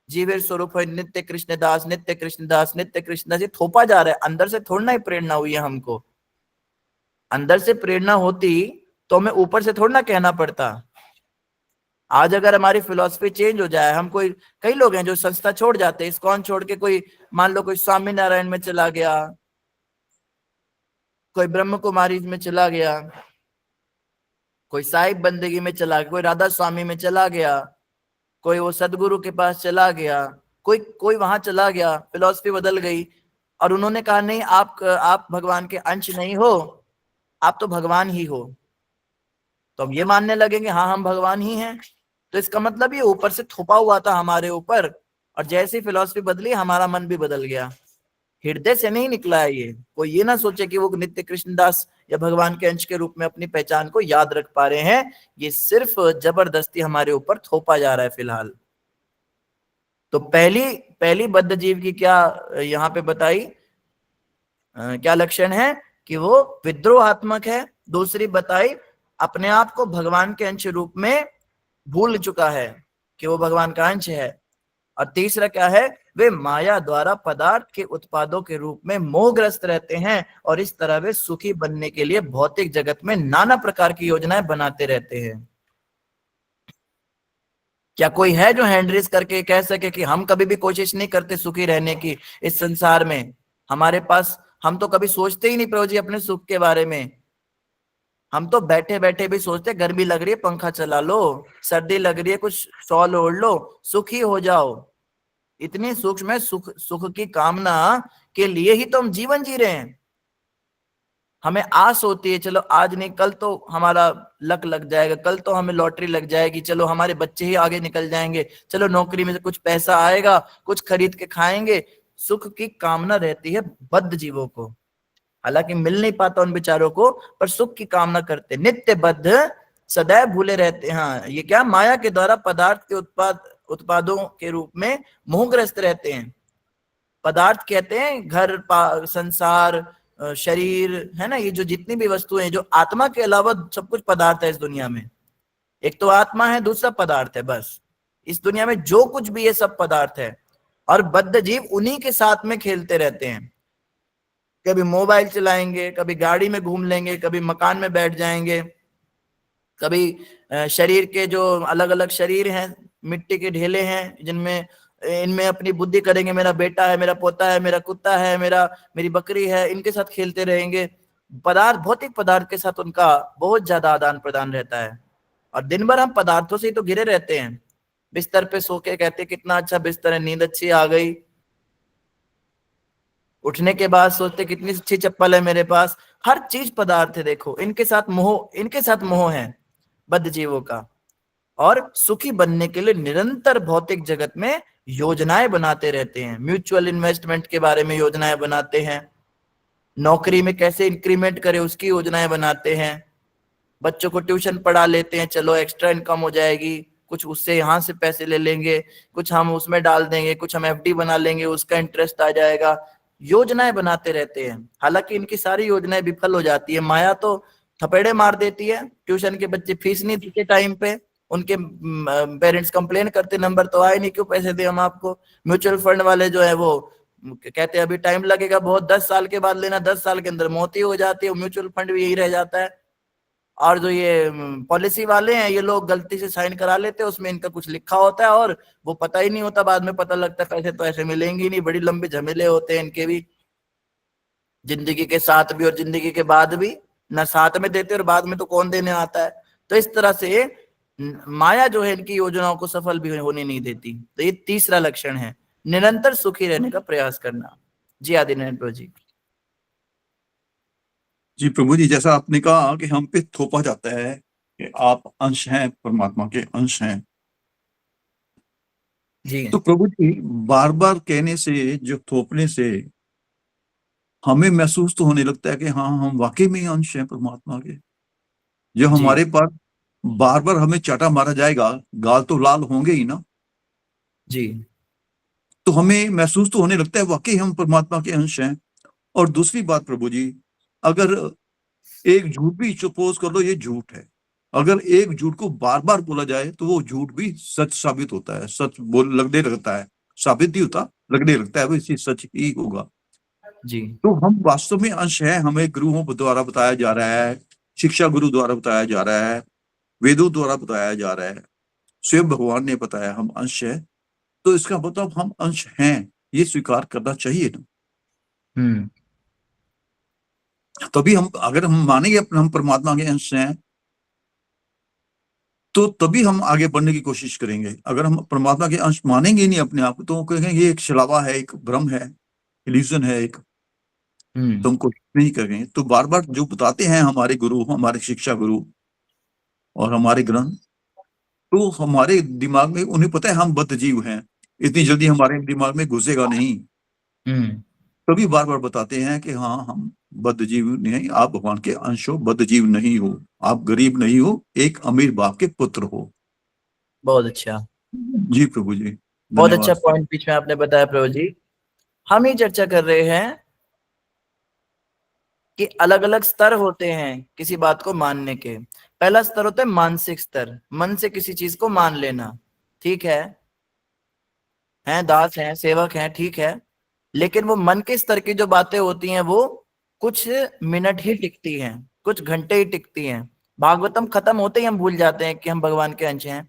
जीवेर स्वरूप है नित्य कृष्णदास, नित्य कृष्णदास, नित्य कृष्णदास, ये थोपा जा रहा है। अंदर से थोड़ा ना ही प्रेरणा हुई है हमको। अंदर से प्रेरणा होती तो हमें ऊपर से थोड़ा ना कहना पड़ता। आज अगर हमारी फिलॉसफी चेंज हो जाए, हम कोई, कई लोग हैं जो संस्था छोड़ जाते हैं, इस्कॉन छोड़ के कोई, मान लो कोई स्वामी नारायण में चला गया, कोई ब्रह्म कुमारी में चला गया, कोई साहिब बंदगी में चला गया, कोई राधा स्वामी में चला गया, कोई वो सदगुरु के पास चला गया, कोई वहां चला गया, फिलॉसफी बदल गई और उन्होंने कहा नहीं, आप भगवान के अंश नहीं हो, आप तो भगवान ही हो। तो हम ये मानने लगेंगे हाँ हम भगवान ही हैं। तो इसका मतलब ये ऊपर से थोपा हुआ था हमारे ऊपर, और जैसे ही फिलॉसफी बदली हमारा मन भी बदल गया। हृदय से नहीं निकला है ये। कोई ये ना सोचे कि वो नित्य कृष्णदास या भगवान के अंश के रूप में अपनी पहचान को याद रख पा रहे हैं, ये सिर्फ जबरदस्ती हमारे ऊपर थोपा जा रहा है फिलहाल। तो पहली बद्ध जीव की क्या यहाँ पे बताई, क्या लक्षण है कि वो विद्रोहात्मक है। दूसरी बताई अपने आप को भगवान के अंश रूप में भूल चुका है कि वो भगवान का अंश है। और तीसरा क्या है, वे माया द्वारा पदार्थ के उत्पादों के रूप में मोहग्रस्त रहते हैं और इस तरह वे सुखी बनने के लिए भौतिक जगत में नाना प्रकार की योजनाएं बनाते रहते हैं। क्या कोई है जो हैंड रेज करके कह सके कि हम कभी भी कोशिश नहीं करते सुखी रहने की इस संसार में? हमारे पास, हम तो कभी सोचते ही नहीं प्रभु जी अपने सुख के बारे में। हम तो बैठे बैठे भी सोचते गर्मी लग रही है पंखा चला लो, सर्दी लग रही है कुछ शॉल ओढ़ लो, सुखी हो जाओ। इतनी सूक्ष्म सुख की कामना के लिए ही तो हम जीवन जी रहे हैं। हमें आस होती है चलो आज नहीं कल तो हमारा लक लग जाएगा, कल तो हमें लॉटरी लग जाएगी, चलो हमारे बच्चे ही आगे निकल जाएंगे, चलो नौकरी में से कुछ पैसा आएगा, कुछ खरीद के खाएंगे। सुख की कामना रहती है बद्ध जीवों को, हालांकि मिल नहीं पाता उन बेचारों को, पर सुख की कामना करते, नित्य बद्ध सदैव भूले रहते हैं। हाँ, ये क्या, माया के द्वारा पदार्थ के उत्पादों के रूप में मोहग्रस्त रहते हैं। पदार्थ कहते हैं घर, संसार, शरीर, है ना, ये जो जितनी भी वस्तुएं हैं, जो आत्मा के अलावा सब कुछ पदार्थ है इस दुनिया में। एक तो आत्मा है, दूसरा पदार्थ है। बस इस दुनिया में जो कुछ भी है सब पदार्थ है, और बद्ध जीव उन्हीं के साथ में खेलते रहते हैं। कभी मोबाइल चलाएंगे, कभी गाड़ी में घूम लेंगे, कभी मकान में बैठ जाएंगे, कभी शरीर के जो अलग अलग शरीर हैं, मिट्टी के ढेले हैं जिनमें इनमें अपनी बुद्धि करेंगे, मेरा बेटा है, मेरा पोता है, मेरा कुत्ता है, मेरी बकरी है, इनके साथ खेलते रहेंगे। पदार्थ, भौतिक पदार्थ के साथ उनका बहुत ज्यादा आदान प्रदान रहता है। और दिन भर हम पदार्थों से ही तो घिरे रहते हैं। बिस्तर पे सो के कहते कितना अच्छा बिस्तर है, नींद अच्छी आ गई। उठने के बाद सोचते कितनी अच्छी चप्पल है मेरे पास। हर चीज पदार्थ है। देखो इनके साथ मोह है बद्ध जीवों का। और सुखी बनने के लिए निरंतर भौतिक जगत में योजनाएं बनाते रहते हैं। म्यूचुअल इन्वेस्टमेंट के बारे में योजनाएं बनाते हैं, नौकरी में कैसे इंक्रीमेंट करें उसकी योजनाएं बनाते हैं, बच्चों को ट्यूशन पढ़ा लेते हैं, चलो एक्स्ट्रा इनकम हो जाएगी, कुछ उससे यहाँ से पैसे ले लेंगे, कुछ हम उसमें डाल देंगे, कुछ हम एफडी बना लेंगे, उसका इंटरेस्ट आ जाएगा। योजनाएं बनाते रहते हैं। हालांकि इनकी सारी योजनाएं विफल हो जाती है। माया तो थपेड़े मार देती है। ट्यूशन के बच्चे फीस नहीं देते टाइम पे, उनके पेरेंट्स कंप्लेन करते नंबर तो आए नहीं, क्यों पैसे दे हम आपको। म्यूचुअल फंड वाले जो है वो कहते हैं अभी टाइम लगेगा बहुत, 10 साल के बाद लेना, 10 साल के अंदर मौत ही हो जाती है, म्यूचुअल फंड भी यही रह जाता है। और जो ये पॉलिसी वाले हैं, ये लोग गलती से साइन करा लेते हैं, उसमें इनका कुछ लिखा होता है और वो पता ही नहीं होता, बाद में पता लगता है पैसे तो ऐसे मिलेंगे ही नहीं। बड़ी लंबे झमेले होते हैं इनके भी, जिंदगी के साथ भी और जिंदगी के बाद भी। ना साथ में देते और बाद में तो कौन देने आता है। तो इस तरह से माया जो है इनकी योजनाओं को सफल भी होने नहीं देती। तो ये तीसरा लक्षण है, निरंतर सुखी रहने का प्रयास करना। जी आदिनारायण प्रभु जी। जी प्रभु जी, जैसा आपने कहा कि हम पे थोपा जाता है कि आप अंश हैं, परमात्मा के अंश हैं जी। तो प्रभु जी बार बार कहने से, जो थोपने से हमें महसूस तो होने लगता है कि हाँ हम वाकई में अंश हैं परमात्मा के। जो हमारे पास बार बार हमें चाटा मारा जाएगा, गाल तो लाल होंगे ही ना जी। तो हमें महसूस तो होने लगता है वाकई हम परमात्मा के अंश हैं। और दूसरी बात प्रभु जी, अगर एक झूठ भी, सपोज कर लो ये झूठ है, अगर एक झूठ को बार बार बोला जाए तो वो झूठ भी सच साबित होता है। सच लगने लगता है, साबित नहीं होता, लगने लगता है वो इसी सच ही होगा। जी। तो हम वास्तव में अंश हैं। हमें गुरुओं द्वारा बताया जा रहा है, शिक्षा गुरु द्वारा बताया जा रहा है, वेदों द्वारा बताया जा रहा है, स्वयं भगवान ने बताया हम अंश है। तो इसका मतलब हम अंश हैं, ये स्वीकार करना चाहिए ना। तभी हम, अगर हम मानेंगे हम परमात्मा के अंश हैं, तो तभी हम आगे बढ़ने की कोशिश करेंगे। अगर हम परमात्मा के अंश मानेंगे नहीं अपने आप को, तो कहेंगे ये एक छलावा है, एक भ्रम है, इल्यूजन है एक, तो हम कोशिश नहीं करेंगे। तो बार बार जो बताते हैं हमारे गुरु, हमारे शिक्षा गुरु और हमारे ग्रंथ, तो हमारे दिमाग में, उन्हें पता है हम बद्ध जीव हैं, इतनी जल्दी हमारे दिमाग में घुसेगा नहीं। तभी बार बार बताते हैं कि हाँ हम बद्ध जीव नहीं, आप भगवान के अंश हो, बद्ध जीव नहीं हो, आप गरीब नहीं हो, एक अमीर बाप के पुत्र हो। बहुत अच्छा जी प्रभु जी, बहुत अच्छा पॉइंट बीच में आपने बताया प्रभु जी। हम ही चर्चा कर रहे हैं कि अलग अलग स्तर होते हैं किसी बात को मानने के। पहला स्तर होता है मानसिक स्तर, मन से किसी चीज को मान लेना, ठीक है, हैं दास हैं सेवक हैं, ठीक है, लेकिन वो मन के स्तर की जो बातें होती हैं वो कुछ मिनट ही टिकती हैं, कुछ घंटे ही टिकती हैं। भागवतम खत्म होते ही हम भूल जाते हैं कि हम भगवान के अंश हैं।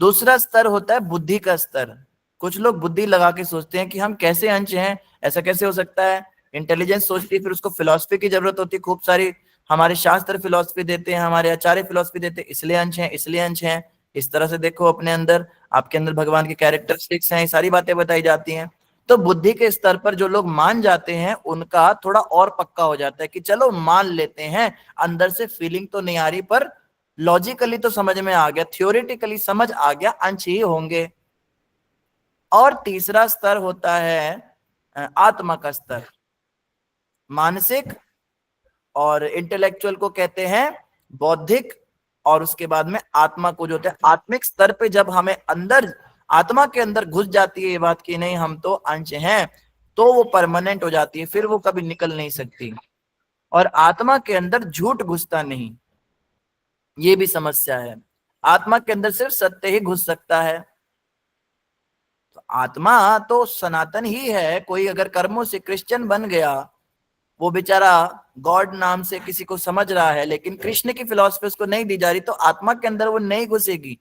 दूसरा स्तर होता है बुद्धि का स्तर। कुछ लोग बुद्धि लगा के सोचते हैं कि हम कैसे अंश हैं, ऐसा कैसे हो सकता है, इंटेलिजेंस सोचती है, फिर उसको फिलॉसफी की जरूरत होती है खूब सारी। हमारे शास्त्र फिलॉसफी देते हैं, हमारे आचार्य फिलॉसफी देते हैं, इसलिए अंश हैं, इसलिए अंश हैं। इस तरह से देखो अपने अंदर, आपके अंदर भगवान की कैरेक्टरिस्टिक्स हैं, ये सारी बातें बताई जाती हैं। तो बुद्धि के स्तर पर जो लोग मान जाते हैं उनका थोड़ा और पक्का हो जाता है कि चलो मान लेते हैं, अंदर से फीलिंग तो नहीं आ रही पर लॉजिकली तो समझ में आ गया, थियोरेटिकली समझ आ गया, अंश ही होंगे। और तीसरा स्तर होता है आत्मा का स्तर। मानसिक और इंटेलेक्चुअल को कहते हैं बौद्धिक, और उसके बाद में आत्मा को जो होता है आत्मिक स्तर पे जब हमें अंदर आत्मा के अंदर घुस जाती है ये बात कि नहीं हम तो अंश हैं, तो वो परमानेंट हो जाती है, फिर वो कभी निकल नहीं सकती। और आत्मा के अंदर झूठ घुसता नहीं, ये भी समस्या है। आत्मा के अंदर सिर्फ सत्य ही घुस सकता है। तो आत्मा तो सनातन ही है। कोई अगर कर्मों से क्रिश्चियन बन गया, वो बेचारा गॉड नाम से किसी को समझ रहा है, लेकिन कृष्ण की फिलॉसफी उसको नहीं दी जा रही, तो आत्मा के अंदर वो नहीं घुसेगी।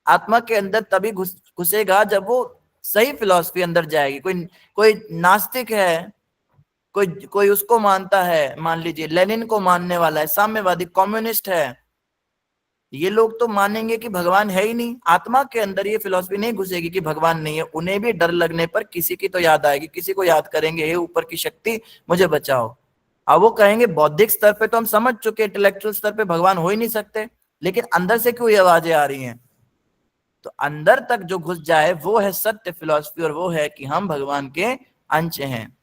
आत्मा के अंदर तभी घुसेगा जब वो सही फिलॉसफी अंदर जाएगी। कोई कोई नास्तिक है, कोई उसको मानता है, मान लीजिए लेनिन को मानने वाला है, साम्यवादी कम्युनिस्ट है, ये लोग तो मानेंगे कि भगवान है ही नहीं। आत्मा के अंदर ये फिलॉसफी नहीं घुसेगी कि भगवान नहीं है। उन्हें भी डर लगने पर किसी की तो याद आएगी, किसी को याद करेंगे, हे ऊपर की शक्ति मुझे बचाओ। अब वो कहेंगे बौद्धिक स्तर पे तो हम समझ चुके, इंटेलेक्चुअल स्तर पे भगवान हो ही नहीं सकते, लेकिन अंदर से क्यों ये आवाजें आ रही हैं? तो अंदर तक जो घुस जाए वो है सत्य फिलॉसफी, और वो है कि हम भगवान के अंश हैं।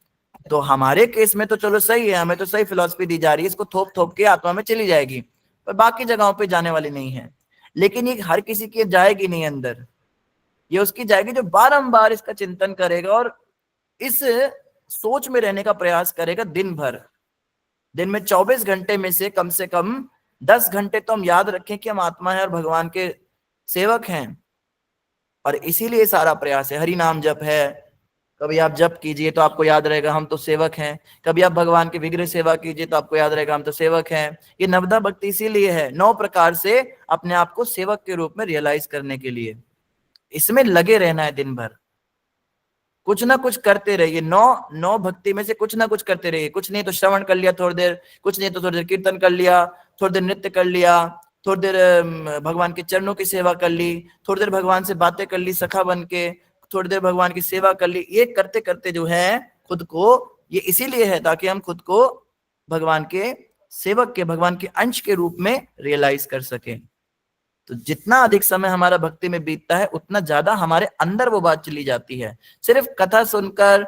तो हमारे केस में तो चलो सही है, हमें तो सही फिलॉसफी दी जा रही है, इसको थोप थोप के आत्मा में चली जाएगी, पर बाकी जगहों पे जाने वाली नहीं है। लेकिन ये हर किसी की जाएगी नहीं अंदर, ये उसकी जाएगी जो बारंबार इसका चिंतन करेगा और इस सोच में रहने का प्रयास करेगा दिन भर। दिन में 24 घंटे में से कम 10 घंटे तो हम याद रखें कि हम आत्मा है और भगवान के सेवक हैं। और इसीलिए सारा प्रयास है। हरि नाम जप है, कभी आप जप कीजिए तो आपको याद रहेगा हम तो सेवक हैं, कभी आप भगवान की विग्रह सेवा कीजिए तो आपको याद रहेगा हम तो सेवक हैं। ये नवदा भक्ति इसीलिए है, 9 प्रकार से अपने आप को सेवक के रूप में रियलाइज करने के लिए। इसमें लगे रहना है दिन भर, कुछ ना कुछ करते रहिए। 9 भक्ति में से कुछ ना कुछ करते रहिए। कुछ नहीं तो श्रवण कर लिया थोड़ी देर, कुछ नहीं तो थोड़ी देर कीर्तन कर लिया, थोड़ी देर नृत्य कर लिया, थोड़ी देर भगवान के चरणों की सेवा कर ली, थोड़ी देर भगवान से बातें कर ली सखा बन के, थोड़ी देर भगवान की सेवा कर ली। ये करते करते जो है खुद को, ये इसीलिए है ताकि हम खुद को भगवान के सेवक के, भगवान के अंश के रूप में रियलाइज कर सकें। तो जितना अधिक समय हमारा भक्ति में बीतता है उतना ज्यादा हमारे अंदर वो बात चली जाती है। सिर्फ कथा सुनकर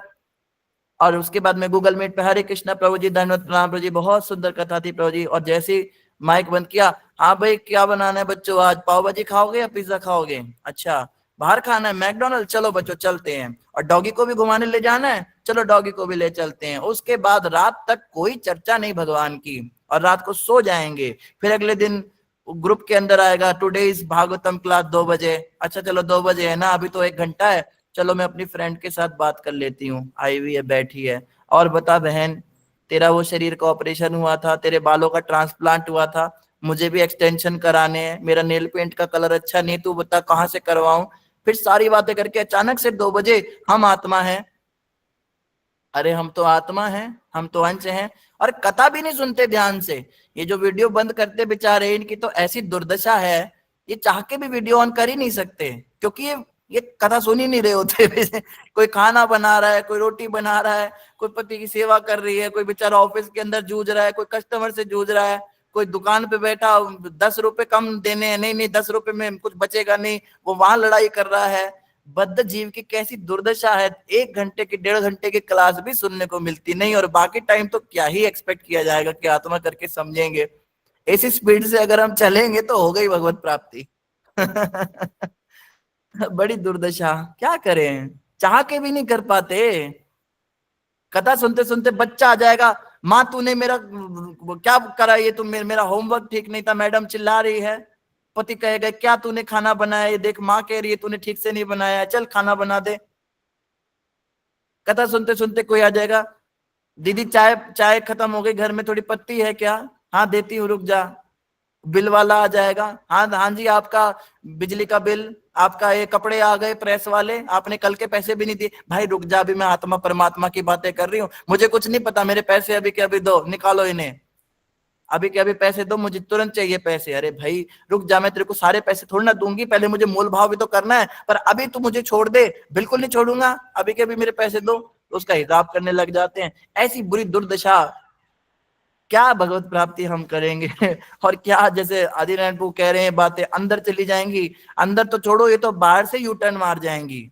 और उसके बाद में गूगल मीट पे हरे कृष्णा प्रभु जी, धन्यवाद प्रणाम प्रभु जी, बहुत सुंदर कथा थी प्रभु जी, और जैसे ही माइक बंद किया, हाँ भाई क्या बनाना है बच्चों, आज पाव भाजी खाओगे या पिज्जा खाओगे? अच्छा बाहर खाना है मैकडोनल्ड, चलो बच्चों चलते हैं। और डॉगी को भी घुमाने ले जाना है, चलो डॉगी को भी ले चलते हैं। उसके बाद रात तक कोई चर्चा नहीं भगवान की, और रात को सो जाएंगे। फिर अगले दिन ग्रुप के अंदर आएगा टुडे इज भागवतम क्लास 2 बजे। अच्छा चलो 2 बजे है ना, अभी तो 1 घंटा है, चलो मैं अपनी फ्रेंड के साथ बात कर लेती हूँ, आई हुई है बैठी है। और बता बहन, तेरा वो शरीर का ऑपरेशन हुआ था, तेरे बालों का ट्रांसप्लांट हुआ था, मुझे भी एक्सटेंशन कराने हैं, मेरा नेल पेंट का कलर अच्छा नहीं, तू बता कहाँ से करवाऊं। फिर सारी बातें करके अचानक से 2 बजे हम आत्मा है। अरे हम तो आत्मा हैं, हम तो अंश हैं, और कथा भी नहीं सुनते ध्यान से। ये जो वीडियो बंद करते बेचारे, इनकी तो ऐसी दुर्दशा है, ये चाह के भी वीडियो ऑन कर ही नहीं सकते, क्योंकि ये कथा सुन ही नहीं रहे होते। कोई खाना बना रहा है, कोई रोटी बना रहा है, कोई पति की सेवा कर रही है, कोई बेचारा ऑफिस के अंदर जूझ रहा है, कोई कस्टमर से जूझ रहा है, कोई दुकान पे बैठा 10 रुपए कम देने हैं, नहीं 10 रुपए में कुछ बचेगा नहीं, वो वहां लड़ाई कर रहा है। बद्ध जीव की कैसी दुर्दशा है, 1 घंटे की 1.5 घंटे की क्लास भी सुनने को मिलती नहीं, और बाकी टाइम तो क्या ही एक्सपेक्ट किया जाएगा कि आत्मा करके समझेंगे। ऐसी स्पीड से अगर हम चलेंगे तो हो गई भगवत प्राप्ति। बड़ी दुर्दशा, क्या करें, चाह के भी नहीं कर पाते। कथा सुनते सुनते बच्चा आ जाएगा, माँ तूने मेरा क्या करा, ये तुम मेरा होमवर्क ठीक नहीं था, मैडम चिल्ला रही है। पति कहेगा क्या तूने खाना बनाया, ये देख माँ कह रही है तूने ठीक से नहीं बनाया, चल खाना बना दे। कथा सुनते सुनते कोई आ जाएगा, दीदी चाय चाय खत्म हो गई, घर में थोड़ी पत्ती है क्या, हाँ देती हूँ रुक जा। बिल वाला आ जाएगा, हाँ हाँ जी आपका बिजली का बिल, आपका ये कपड़े आ गए प्रेस वाले, आपने कल के पैसे भी नहीं दिए। भाई रुक जा, अभी मैं आत्मा परमात्मा की बातें कर रही हूँ, मुझे कुछ नहीं पता, मेरे पैसे अभी के अभी दो, निकालो इन्हें, अभी के अभी पैसे दो, मुझे तुरंत चाहिए पैसे। अरे भाई रुक जा, मैं तेरे को सारे पैसे थोड़ी ना दूंगी, पहले मुझे मोल भाव भी तो करना है, पर अभी तू मुझे छोड़ दे। बिल्कुल नहीं छोड़ूंगा, अभी के अभी मेरे पैसे दो। तो उसका हिसाब करने लग जाते हैं। ऐसी बुरी दुर्दशा, क्या भगवत प्राप्ति हम करेंगे और क्या, जैसे आदिनारायण प्रभु कह रहे हैं बातें अंदर चली जाएंगी, अंदर तो छोड़ो, ये तो बाहर से यू टर्न मार जाएंगी,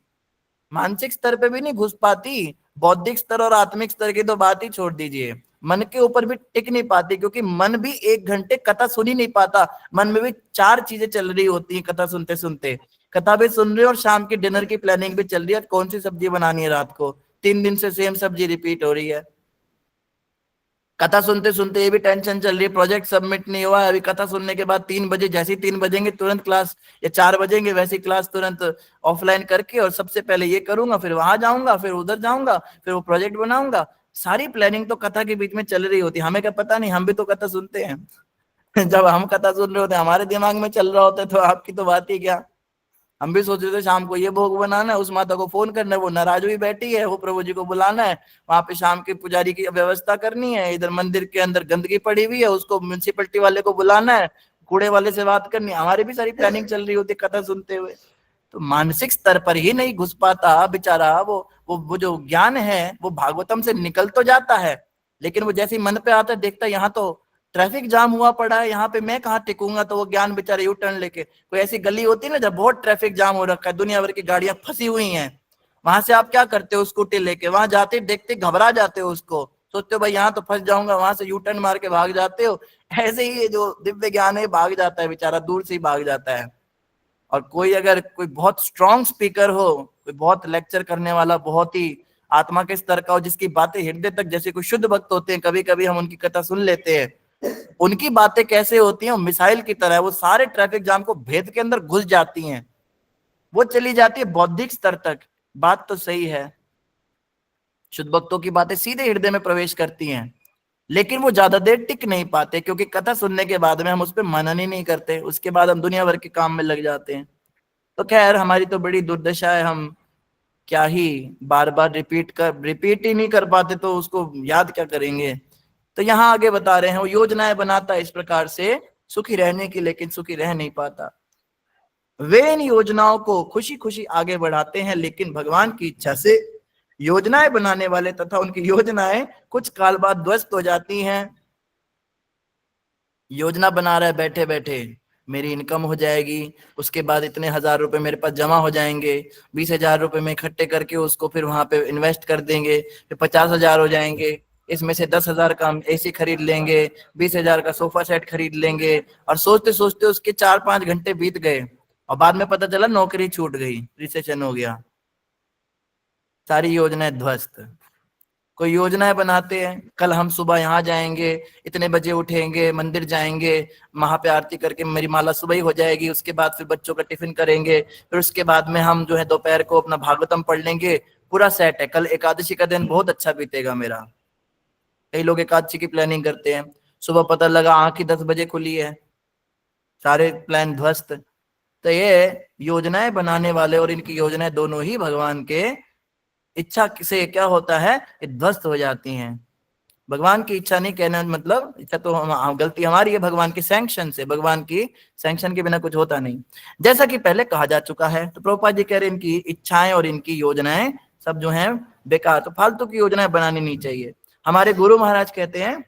मानसिक स्तर पे भी नहीं घुस पाती, बौद्धिक स्तर और आत्मिक स्तर की तो बात ही छोड़ दीजिए, मन के ऊपर भी टिक नहीं पाती, क्योंकि मन भी 1 घंटे कथा सुन ही नहीं पाता, मन में भी 4 चीजें चल रही होती हैं कथा सुनते सुनते। कथा भी सुन रही है और शाम की डिनर की प्लानिंग भी चल रही है, कौन सी सब्जी बनानी है रात को, 3 दिन से सेम सब्जी रिपीट हो रही है। कथा सुनते सुनते ये भी टेंशन चल रही है, प्रोजेक्ट सबमिट नहीं हुआ है, अभी कथा सुनने के बाद 3 बजे, जैसे ही 3 बजेंगे तुरंत क्लास, या 4 बजेंगे वैसी क्लास तुरंत ऑफलाइन करके, और सबसे पहले ये करूंगा, फिर वहां जाऊंगा, फिर उधर जाऊंगा, फिर वो प्रोजेक्ट बनाऊंगा। सारी प्लानिंग तो कथा के बीच में चल रही होती है, हमें क्या पता नहीं, हम भी तो कथा सुनते हैं जब हम कथा सुन रहे होते हैं हमारे दिमाग में चल रहा होता है, तो आपकी तो बात ही क्या। हम भी सोच रहे थे शाम को ये भोग बनाना है, उस माता को फोन करना है, वो नाराज हुई बैठी है, वो प्रभु जी को बुलाना है, वहां पे शाम के पुजारी की व्यवस्था करनी है, इधर मंदिर के अंदर गंदगी पड़ी हुई है, उसको म्यूनसिपलिटी वाले को बुलाना है, कूड़े वाले से बात करनी है, हमारी भी सारी प्लानिंग चल रही होती है कथा सुनते हुए। तो मानसिक स्तर पर ही नहीं घुस पाता बेचारा, वो जो ज्ञान है वो भागवतम से निकल तो जाता है, लेकिन वो जैसे मन पे आता है, देखता है यहाँ तो ट्रैफिक जाम हुआ पड़ा है, यहाँ पे मैं कहाँ टिकूंगा, तो वो ज्ञान बेचारे यू टर्न लेके, कोई ऐसी गली होती है ना जब बहुत ट्रैफिक जाम हो रखा है, दुनिया भर की गाड़ियां फंसी हुई हैं, वहां से आप क्या करते हो, स्कूटी लेके वहां जाते देखते घबरा जाते हो, उसको सोचते हो भाई यहाँ तो फंस जाऊंगा, वहां से यू टर्न मार के भाग जाते हो। ऐसे ही ये जो दिव्य ज्ञान है भाग जाता है बेचारा, दूर से ही भाग जाता है। और कोई अगर कोई बहुत स्ट्रॉन्ग स्पीकर हो, कोई बहुत लेक्चर करने वाला, बहुत ही आत्मा के स्तर का हो, जिसकी बातें हृदय तक, जैसे कोई शुद्ध भक्त होते हैं, कभी कभी हम उनकी कथा सुन लेते हैं, उनकी बातें कैसे होती हैं, मिसाइल की तरह, वो सारे ट्रैफिक जाम को भेद के अंदर घुस जाती हैं, वो चली जाती है बौद्धिक स्तर तक। बात तो सही है, शुद्ध भक्तों की बातें सीधे हृदय में प्रवेश करती हैं, लेकिन वो ज्यादा देर टिक नहीं पाते, क्योंकि कथा सुनने के बाद में हम उस पर मनन ही नहीं करते, उसके बाद हम दुनिया भर के काम में लग जाते हैं। तो खैर हमारी तो बड़ी दुर्दशा है, हम क्या ही बार बार रिपीट ही नहीं कर पाते, तो उसको याद क्या करेंगे। तो यहाँ आगे बता रहे हैं, वो योजनाएं बनाता है इस प्रकार से सुखी रहने की, लेकिन सुखी रह नहीं पाता। वे इन योजनाओं को खुशी खुशी आगे बढ़ाते हैं, लेकिन भगवान की इच्छा से योजनाएं बनाने वाले तथा उनकी योजनाएं कुछ काल बाद ध्वस्त हो जाती हैं। योजना बना रहा है बैठे बैठे, मेरी इनकम हो जाएगी, उसके बाद इतने 1000 रुपए मेरे पास जमा हो जाएंगे, 20,000 रुपए में इकट्ठे करके उसको फिर वहां पे इन्वेस्ट कर देंगे, फिर 50,000 हो जाएंगे, इसमें से 10,000 का हम एसी खरीद लेंगे, 20,000 का सोफा सेट खरीद लेंगे। और सोचते सोचते उसके 4-5 घंटे बीत गए, और बाद में पता चला नौकरी छूट गई, रिसेशन हो गया, सारी योजनाएं ध्वस्त। कोई योजनाएं बनाते हैं, कल हम सुबह यहाँ जाएंगे, इतने बजे उठेंगे, मंदिर जाएंगे, वहां पे आरती करके मेरी माला सुबह ही हो जाएगी, उसके बाद फिर बच्चों का टिफिन करेंगे, फिर उसके बाद में हम जो है दोपहर को अपना भागवतम पढ़ लेंगे, पूरा सेट है, कल एकादशी का दिन बहुत अच्छा बीतेगा मेरा। कई लोग एकादशी की प्लानिंग करते हैं, सुबह पता लगा आंख ही 10 बजे खुली है, सारे प्लान ध्वस्त। तो ये योजनाएं बनाने वाले और इनकी योजनाएं दोनों ही भगवान के इच्छा से क्या होता है, ध्वस्त हो जाती हैं। भगवान की इच्छा नहीं कहना मतलब, इच्छा तो गलती हमारी है, भगवान की सैंक्शन से, भगवान की सैंक्शन के बिना कुछ होता नहीं, जैसा कि पहले कहा जा चुका है। तो प्रभुपाद जी कह रहे हैं इनकी इच्छाएं और इनकी योजनाएं सब जो हैं बेकार, तो फालतू की योजनाएं बनानी नहीं चाहिए। हमारे गुरु महाराज कहते हैं,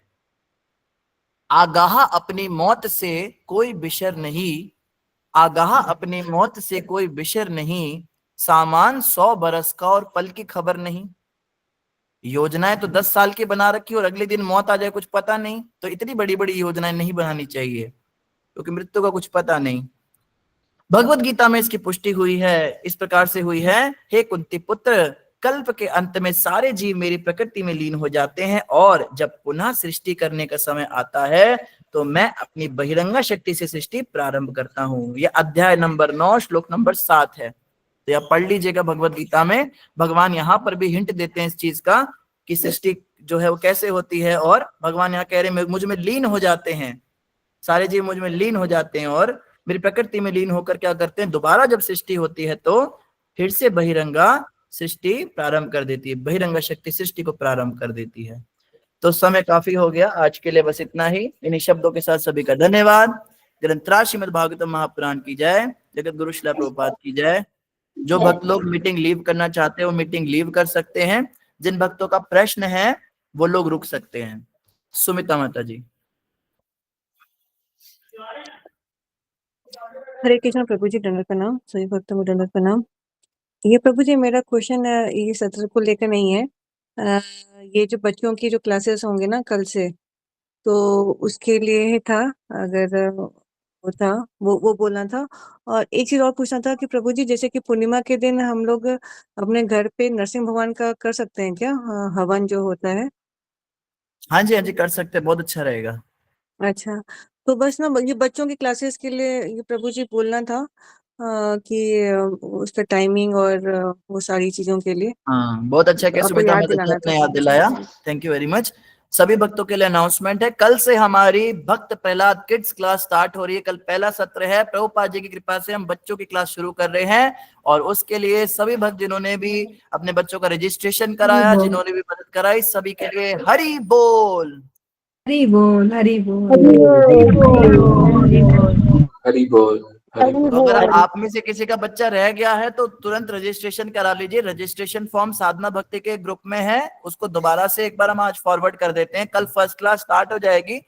आगाह अपनी मौत से कोई बिशर नहीं, आगाह अपनी मौत से कोई बिशर नहीं, सामान 100 बरस का और पल की खबर नहीं। योजनाएं तो 10 साल की बना रखी और अगले दिन मौत आ जाए कुछ पता नहीं, तो इतनी बड़ी बड़ी योजनाएं नहीं बनानी चाहिए, क्योंकि मृत्यु का कुछ पता नहीं। भगवत गीता में इसकी पुष्टि हुई है, इस प्रकार से हुई है, हे कुंती पुत्र, कल्प के अंत में सारे जीव मेरी प्रकृति में लीन हो जाते हैं और जब पुनः सृष्टि करने का समय आता है तो मैं अपनी बहिरंगा शक्ति से सृष्टि प्रारंभ करता हूँ। यह अध्याय नंबर 9 श्लोक नंबर 7 है, तो यह पढ़ लीजिएगा। भगवत गीता में भगवान यहाँ पर भी हिंट देते हैं इस चीज का कि सृष्टि जो है वो कैसे होती है, और भगवान यहाँ कह रहे हैं मुझ में लीन हो जाते हैं, सारे जीव मुझ में लीन हो जाते हैं और मेरी प्रकृति में लीन होकर क्या करते हैं, दोबारा जब सृष्टि होती है तो फिर से बहिरंगा सृष्टि प्रारंभ कर देती है, बहिरंगा शक्ति सृष्टि को प्रारंभ कर देती है। तो समय काफी हो गया, आज के लिए बस इतना ही। इन्हीं शब्दों के साथ सभी का धन्यवाद। ग्रंथराज श्रीमद् भागवतम महापुराण की जय, जगत गुरु श्रील प्रभुपाद की जय। जो भक्त लोग मीटिंग लीव करना चाहते हैं वो मीटिंग लीव कर सकते हैं, जिन भक्तों का प्रश्न है वो लोग रुक सकते हैं। सुमिता माता जी। हरे कृष्ण प्रभु जी, दंडवत प्रणाम। सभी भक्तों को दंडवत प्रणाम। ये प्रभु जी मेरा क्वेश्चन ये सत्र को लेकर नहीं है। ये जो बच्चों की जो क्लासेस होंगे ना कल से, तो उसके लिए था, अगर वो था वो बोलना था। और एक चीज और पूछना था कि प्रभु जी जैसे कि पूर्णिमा के दिन हम लोग अपने घर पे नरसिंह भगवान का कर सकते हैं क्या, हवन जो होता है? हाँ जी, हाँ जी, कर सकते हैं, बहुत अच्छा रहेगा। अच्छा, तो बस ना ये बच्चों की क्लासेस के लिए ये प्रभु जी बोलना था कि उसका टाइमिंग और वो सारी चीजों के लिए। हाँ, बहुत अच्छा कि आपको सुमिता याद माता जी दिलाना था आपने याद प्रभु जी। दिलाया, थैंक यू वेरी मच। सभी भक्तों के लिए अनाउंसमेंट है, कल से हमारी भक्त प्रहलाद किड्स क्लास स्टार्ट हो रही है। कल पहला सत्र है, प्रभुपाद जी की कृपा से हम बच्चों की क्लास शुरू कर रहे हैं। और उसके लिए सभी भक्त जिन्होंने भी अपने बच्चों का रजिस्ट्रेशन कराया, जिन्होंने भी मदद कराई, सभी के लिए हरि बोल, हरी बोल, हरी बोल। हरि बोल। तो अगर आप में से किसी का बच्चा रह गया है तो तुरंत रजिस्ट्रेशन करा लीजिए। रजिस्ट्रेशन फॉर्म साधना भक्ति के ग्रुप में है, उसको दोबारा से एक बार हम आज फॉरवर्ड कर देते हैं। कल फर्स्ट क्लास स्टार्ट हो जाएगी।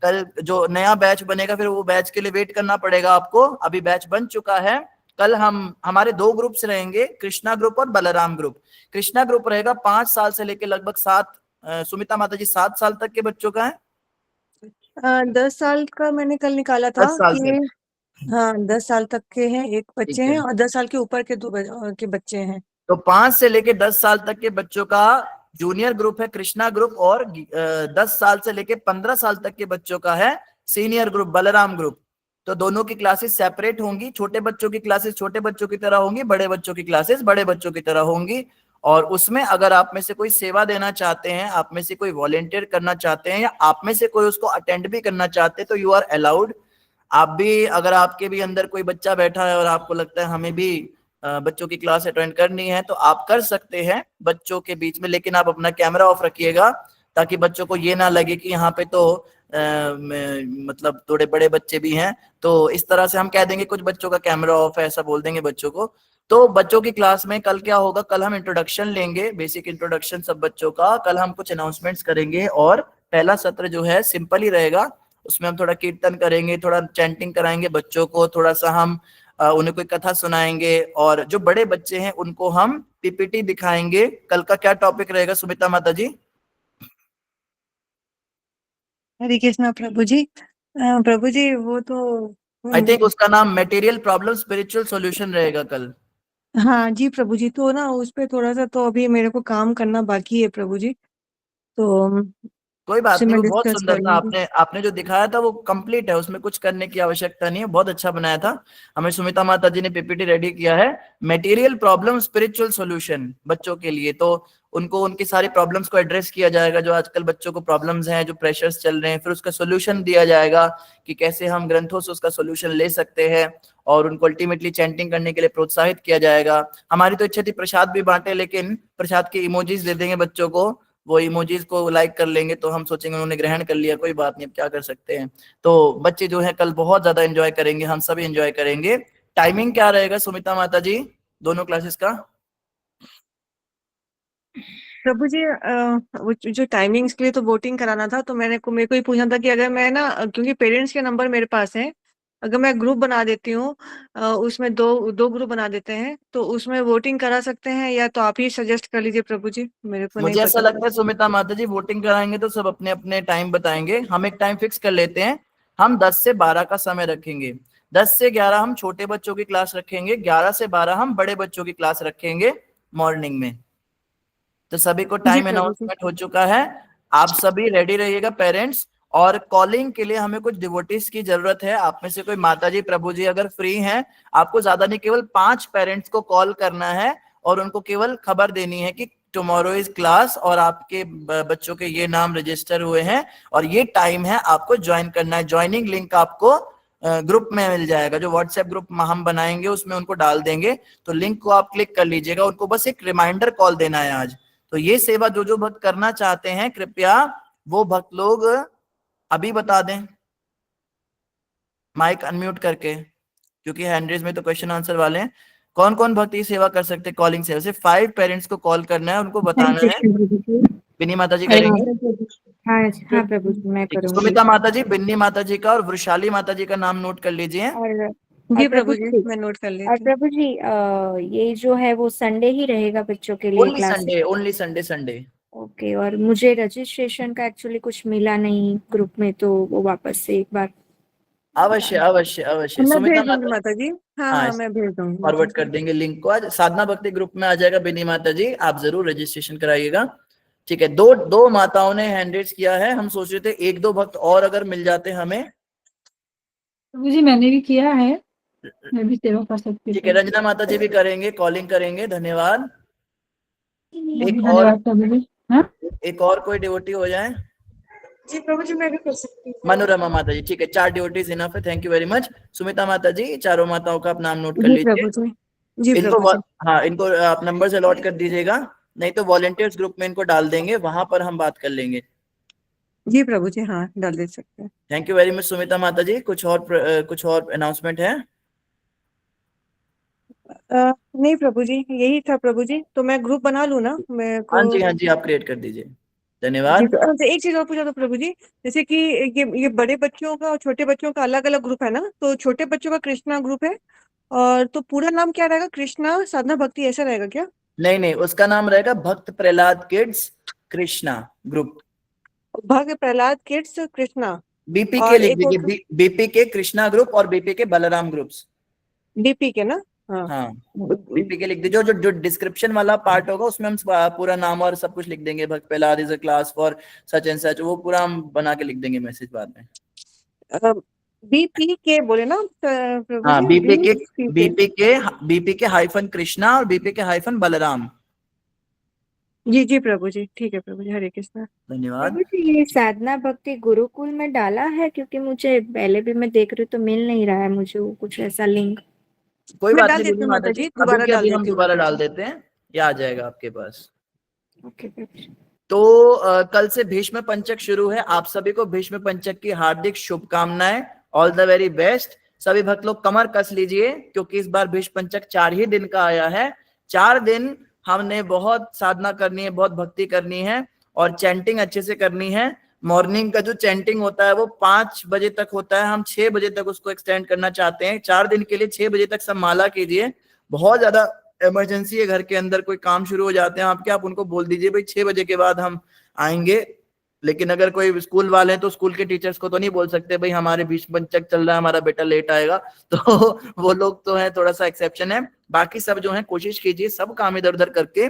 कल जो नया बैच बनेगा फिर वो बैच के लिए वेट करना पड़ेगा आपको, अभी बैच बन चुका है। कल हमारे 2 ग्रुप्स रहेंगे, कृष्णा ग्रुप और बलराम ग्रुप। कृष्णा ग्रुप रहेगा 5 साल से लेकर लगभग 7 सुमिता माता जी 7 साल तक के बच्चों का है। 10 साल का मैंने कल निकाला था 10 साल कि से, हाँ 10 साल तक के हैं एक बच्चे ठीक है। हैं, और 10 साल के ऊपर के 2 के बच्चे हैं। तो 5 से लेके 10 साल तक के बच्चों का जूनियर ग्रुप है कृष्णा ग्रुप, और 10 साल से लेके 15 साल तक के बच्चों का है सीनियर ग्रुप बलराम ग्रुप। तो दोनों की क्लासेस सेपरेट होंगी। छोटे बच्चों की क्लासेस छोटे बच्चों की तरह होंगी, बड़े बच्चों की क्लासेस बड़े बच्चों की तरह होंगी। और उसमें अगर आप में से कोई सेवा देना चाहते हैं, आप में से कोई वॉलेंटियर करना चाहते हैं, या आप में से कोई उसको अटेंड भी करना चाहते हैं, तो यू आर अलाउड। आप भी, अगर आपके भी अंदर कोई बच्चा बैठा है और आपको लगता है हमें भी बच्चों की क्लास अटेंड करनी है, तो आप कर सकते हैं बच्चों के बीच में, लेकिन आप अपना कैमरा ऑफ रखिएगा ताकि बच्चों को ये ना लगे कि यहाँ पे तो मतलब थोड़े बड़े बच्चे भी हैं। तो इस तरह से हम कह देंगे कुछ बच्चों का कैमरा ऑफ है, ऐसा बोल देंगे बच्चों को। तो बच्चों की क्लास में कल क्या होगा, कल हम इंट्रोडक्शन लेंगे, बेसिक इंट्रोडक्शन सब बच्चों का। कल हम कुछ अनाउंसमेंट्स करेंगे और पहला सत्र जो है सिंपल ही रहेगा। उसमें हम थोड़ा कीर्तन करेंगे, थोड़ा चैंटिंग कराएंगे बच्चों को, थोड़ा सा हम उन्हें कोई कथा सुनाएंगे, और जो बड़े बच्चे हैं उनको हम पीपीटी दिखाएंगे। कल का क्या टॉपिक रहेगा सुमिता माता जी? हरे कृष्णा प्रभु जी। प्रभु जी वो तो आई थिंक उसका नाम मटेरियल प्रॉब्लम स्पिरिचुअल सॉल्यूशन रहेगा कल। हाँ जी प्रभु जी, तो ना उस पे थोड़ा सा तो अभी मेरे को काम करना बाकी है प्रभु जी, तो कोई बात उससे नहीं, मैं वो बहुत डिस्कस सुंदर कर था। लूंगी। आपने जो दिखाया था वो कंप्लीट है, उसमें कुछ करने की आवश्यकता नहीं है, बहुत अच्छा बनाया था। हमें सुमिता माता जी ने पीपीटी रेडी किया है, मटेरियल प्रॉब्लम स्पिरिचुअल सॉल्यूशन बच्चों के लिए। तो उनको उनकी सारी प्रॉब्लम्स को एड्रेस किया जाएगा, जो आजकल बच्चों को प्रॉब्लम्स हैं, जो प्रेशर्स चल रहे हैं, फिर उसका सोल्यूशन दिया जाएगा कि कैसे हम ग्रंथों से उसका सोल्यूशन ले सकते हैं, और उनको अल्टीमेटली चैंटिंग करने के लिए प्रोत्साहित किया जाएगा। हमारी तो इच्छा थी प्रसाद भी बांटे, लेकिन प्रसाद के इमोजीज दे देंगे बच्चों को, वो इमोजीज को लाइक कर लेंगे तो हम सोचेंगे उन्होंने ग्रहण कर लिया, कोई बात नहीं, अब क्या कर सकते हैं। तो बच्चे जो है कल बहुत ज्यादा एंजॉय करेंगे, हम सभी एंजॉय करेंगे। टाइमिंग क्या रहेगा सुमिता माता जी दोनों क्लासेस का? प्रभु जी वो जो टाइमिंग्स के लिए तो वोटिंग कराना था, तो मेरे को ही पूछना था कि अगर मैं ना, क्योंकि पेरेंट्स के नंबर मेरे पास है, अगर मैं ग्रुप बना देती हूँ, उसमें दो ग्रुप बना देते हैं, तो उसमें वोटिंग करा सकते हैं, या तो आप ही सजेस्ट कर लीजिए प्रभु जी, मेरे को नहीं मुझे ऐसा पता लगता था। है सुमिता माता जी वोटिंग कराएंगे तो सब अपने अपने टाइम बताएंगे। हम एक टाइम फिक्स कर लेते हैं, हम 10 से 12 का समय रखेंगे। 10 से 11 हम छोटे बच्चों की क्लास रखेंगे, 11 से 12 हम बड़े बच्चों की क्लास रखेंगे मॉर्निंग में। तो सभी को जी टाइम प्रभु जी। अनाउंसमेंट हो चुका है। आप सभी रेडी रहिएगा पेरेंट्स। और कॉलिंग के लिए हमें कुछ डिवोटीज की जरूरत है। आप में से कोई माताजी प्रभु जी अगर फ्री हैं, आपको ज्यादा नहीं, केवल 5 पेरेंट्स को कॉल करना है और उनको केवल खबर देनी है कि टुमारो इज क्लास और आपके बच्चों के ये नाम रजिस्टर हुए हैं और ये टाइम है, आपको ज्वाइन करना है। ज्वाइनिंग लिंक आपको ग्रुप में मिल जाएगा, जो व्हाट्सएप ग्रुप हम बनाएंगे उसमें उनको डाल देंगे, तो लिंक को आप क्लिक कर लीजिएगा। उनको बस एक रिमाइंडर कॉल देना है आज। तो ये सेवा जो जो भक्त करना चाहते हैं, कृपया वो भक्त लोग अभी बता दें माइक अनम्यूट करके, क्योंकि हैंडरेज में तो क्वेश्चन आंसर वाले हैं। कौन कौन भक्त ये सेवा कर सकते हैं कॉलिंग सेवा से? 5 पेरेंट्स को कॉल करना है, उनको बताना है। बिन्नी माता जी करेंगे? हाँ हाँ प्रभु जी, मैं करूंगी। सुमिता माता जी, बिन्नी माता जी का और वृषाली माता जी का नाम नोट कर लीजिए। जी प्रभु जी, मैं नोट कर और लेती हूँ। प्रभु जी ये जो है वो संडे ही रहेगा बच्चों के लिए only class? Sunday, only Sunday Sunday. Okay. और मुझे रजिस्ट्रेशन का एक्चुअली कुछ मिला नहीं ग्रुप में, तो वो वापस से एक बार अवश्य अवश्य अवश्य। मैं सुमिता भेज दूंगी माता, माता जी। हाँ हाँ हाँ, मैं भेज दूंगी। फॉरवर्ड कर देंगे लिंक को। आज साधना भक्ति ग्रुप में आ जाएगा बिन्नी माता जी, आप जरूर रजिस्ट्रेशन कराइएगा। ठीक है, दो माताओं ने हैंड रेज किया है। हम सोच रहे थे 1-2 भक्त और अगर मिल जाते हमें। प्रभु जी मैंने भी किया है, मैं भी सेवा कर सकती ठीक है, हूँ। रंजना माता जी भी करेंगे, कॉलिंग करेंगे, धन्यवाद। एक और, धन्यवाद प्रभु जी। हाँ एक और कोई डिवोटी हो जाए। जी प्रभु जी, मैं भी कर सकती हूँ। मनोरमा माता जी, ठीक है, 4 डिवोटीज इनफ है। Thank you very much. Sumita माता जी, चारों माताओं का आप नाम नोट कर जी लीजिए। प्रभु जी। जी इनको प्रभु जी। हाँ, इनको आप नंबर से अलॉट कर दीजिएगा, नहीं तो वॉलंटियर्स ग्रुप में इनको डाल देंगे, वहां पर हम बात कर लेंगे। जी प्रभु जी, हाँ डाल दे सकते हैं। Thank you very much Sumita माता जी। कुछ और अनाउंसमेंट है? नहीं प्रभु जी, यही था प्रभु जी। तो मैं ग्रुप बना लूँ ना मेरे को? हाँ जी, आप क्रिएट कर दीजिए। जी धन्यवाद। तो एक चीज और पूछा था प्रभु जी, जैसे कि ये बड़े बच्चों का और छोटे बच्चों का अलग अलग ग्रुप है ना, तो छोटे बच्चों का कृष्णा ग्रुप है, और तो पूरा नाम क्या रहेगा? कृष्णा साधना भक्ति ऐसा रहेगा क्या? नहीं, उसका नाम रहेगा भक्त प्रहलाद किड्स कृष्णा ग्रुप। भक्त प्रहलाद किड्स कृष्णा। बीपी के और लिख एक और दीजिए, बीपी के कृष्णा ग्रुप और बीपी के बलराम ग्रुप्स। डीपी के ना? हाँ, बीपी के लिख दीजिए। जो डिस्क्रिप्शन वाला पार्ट होगा उसमें हम पूरा नाम और सब कुछ लिख देंगे। भक्त Prahlad is a class for such and such, वो पूरा हम बना के लिख देंगे मैसेज बाद में। बीपी के बोले ना प्रभु हाँ, जी? बीपी के हाइफन कृष्णा और बीपी के हाइफन बलराम। जी जी प्रभु जी, ठीक है प्रभु जी, हरे कृष्णा। धन्यवाद। प्रभु जी ये साधना भक्ति गुरुकुल में डाला है? क्योंकि मुझे पहले भी मैं देख रही हूँ तो मिल नहीं रहा है मुझे वो कुछ ऐसा लिंक। कोई मैं बात डाल नहीं देती हूँ माता माता जी, जी, अभी दोबारा के डाल अभी हम देती हूँ दोबारा माता डाल जी। देते हैं, ये आ जाएगा आपके पास। ओके प्रभु जी। तो कल से भीष्म पंचक शुरू है। आप सभी को भीष्म पंचक की हार्दिक शुभकामनाएं। All the very best. सभी भक्त लोग कमर कस लीजिए, क्योंकि इस बार भीष्म पंचक 4 ही दिन का आया है। 4 दिन हमने बहुत साधना करनी है, बहुत भक्ति करनी है और चैंटिंग अच्छे से करनी है। मॉर्निंग का जो चैंटिंग होता है वो 5 बजे तक होता है, हम 6 बजे तक उसको एक्सटेंड करना चाहते हैं। 4 दिन के लिए 6 बजे तक सब माला कीजिए। बहुत ज्यादा इमरजेंसी है, घर के अंदर कोई काम शुरू हो जाते हैं आपके, आप उनको बोल दीजिए भाई 6 बजे के बाद हम आएंगे। लेकिन अगर कोई स्कूल वाले हैं तो स्कूल के टीचर्स को तो नहीं बोल सकते भाई हमारे भीष्म पंचक चल रहा है, हमारा बेटा लेट आएगा। तो वो लोग तो है, थोड़ा सा एक्सेप्शन है। बाकी सब जो है कोशिश कीजिए सब काम इधर उधर करके।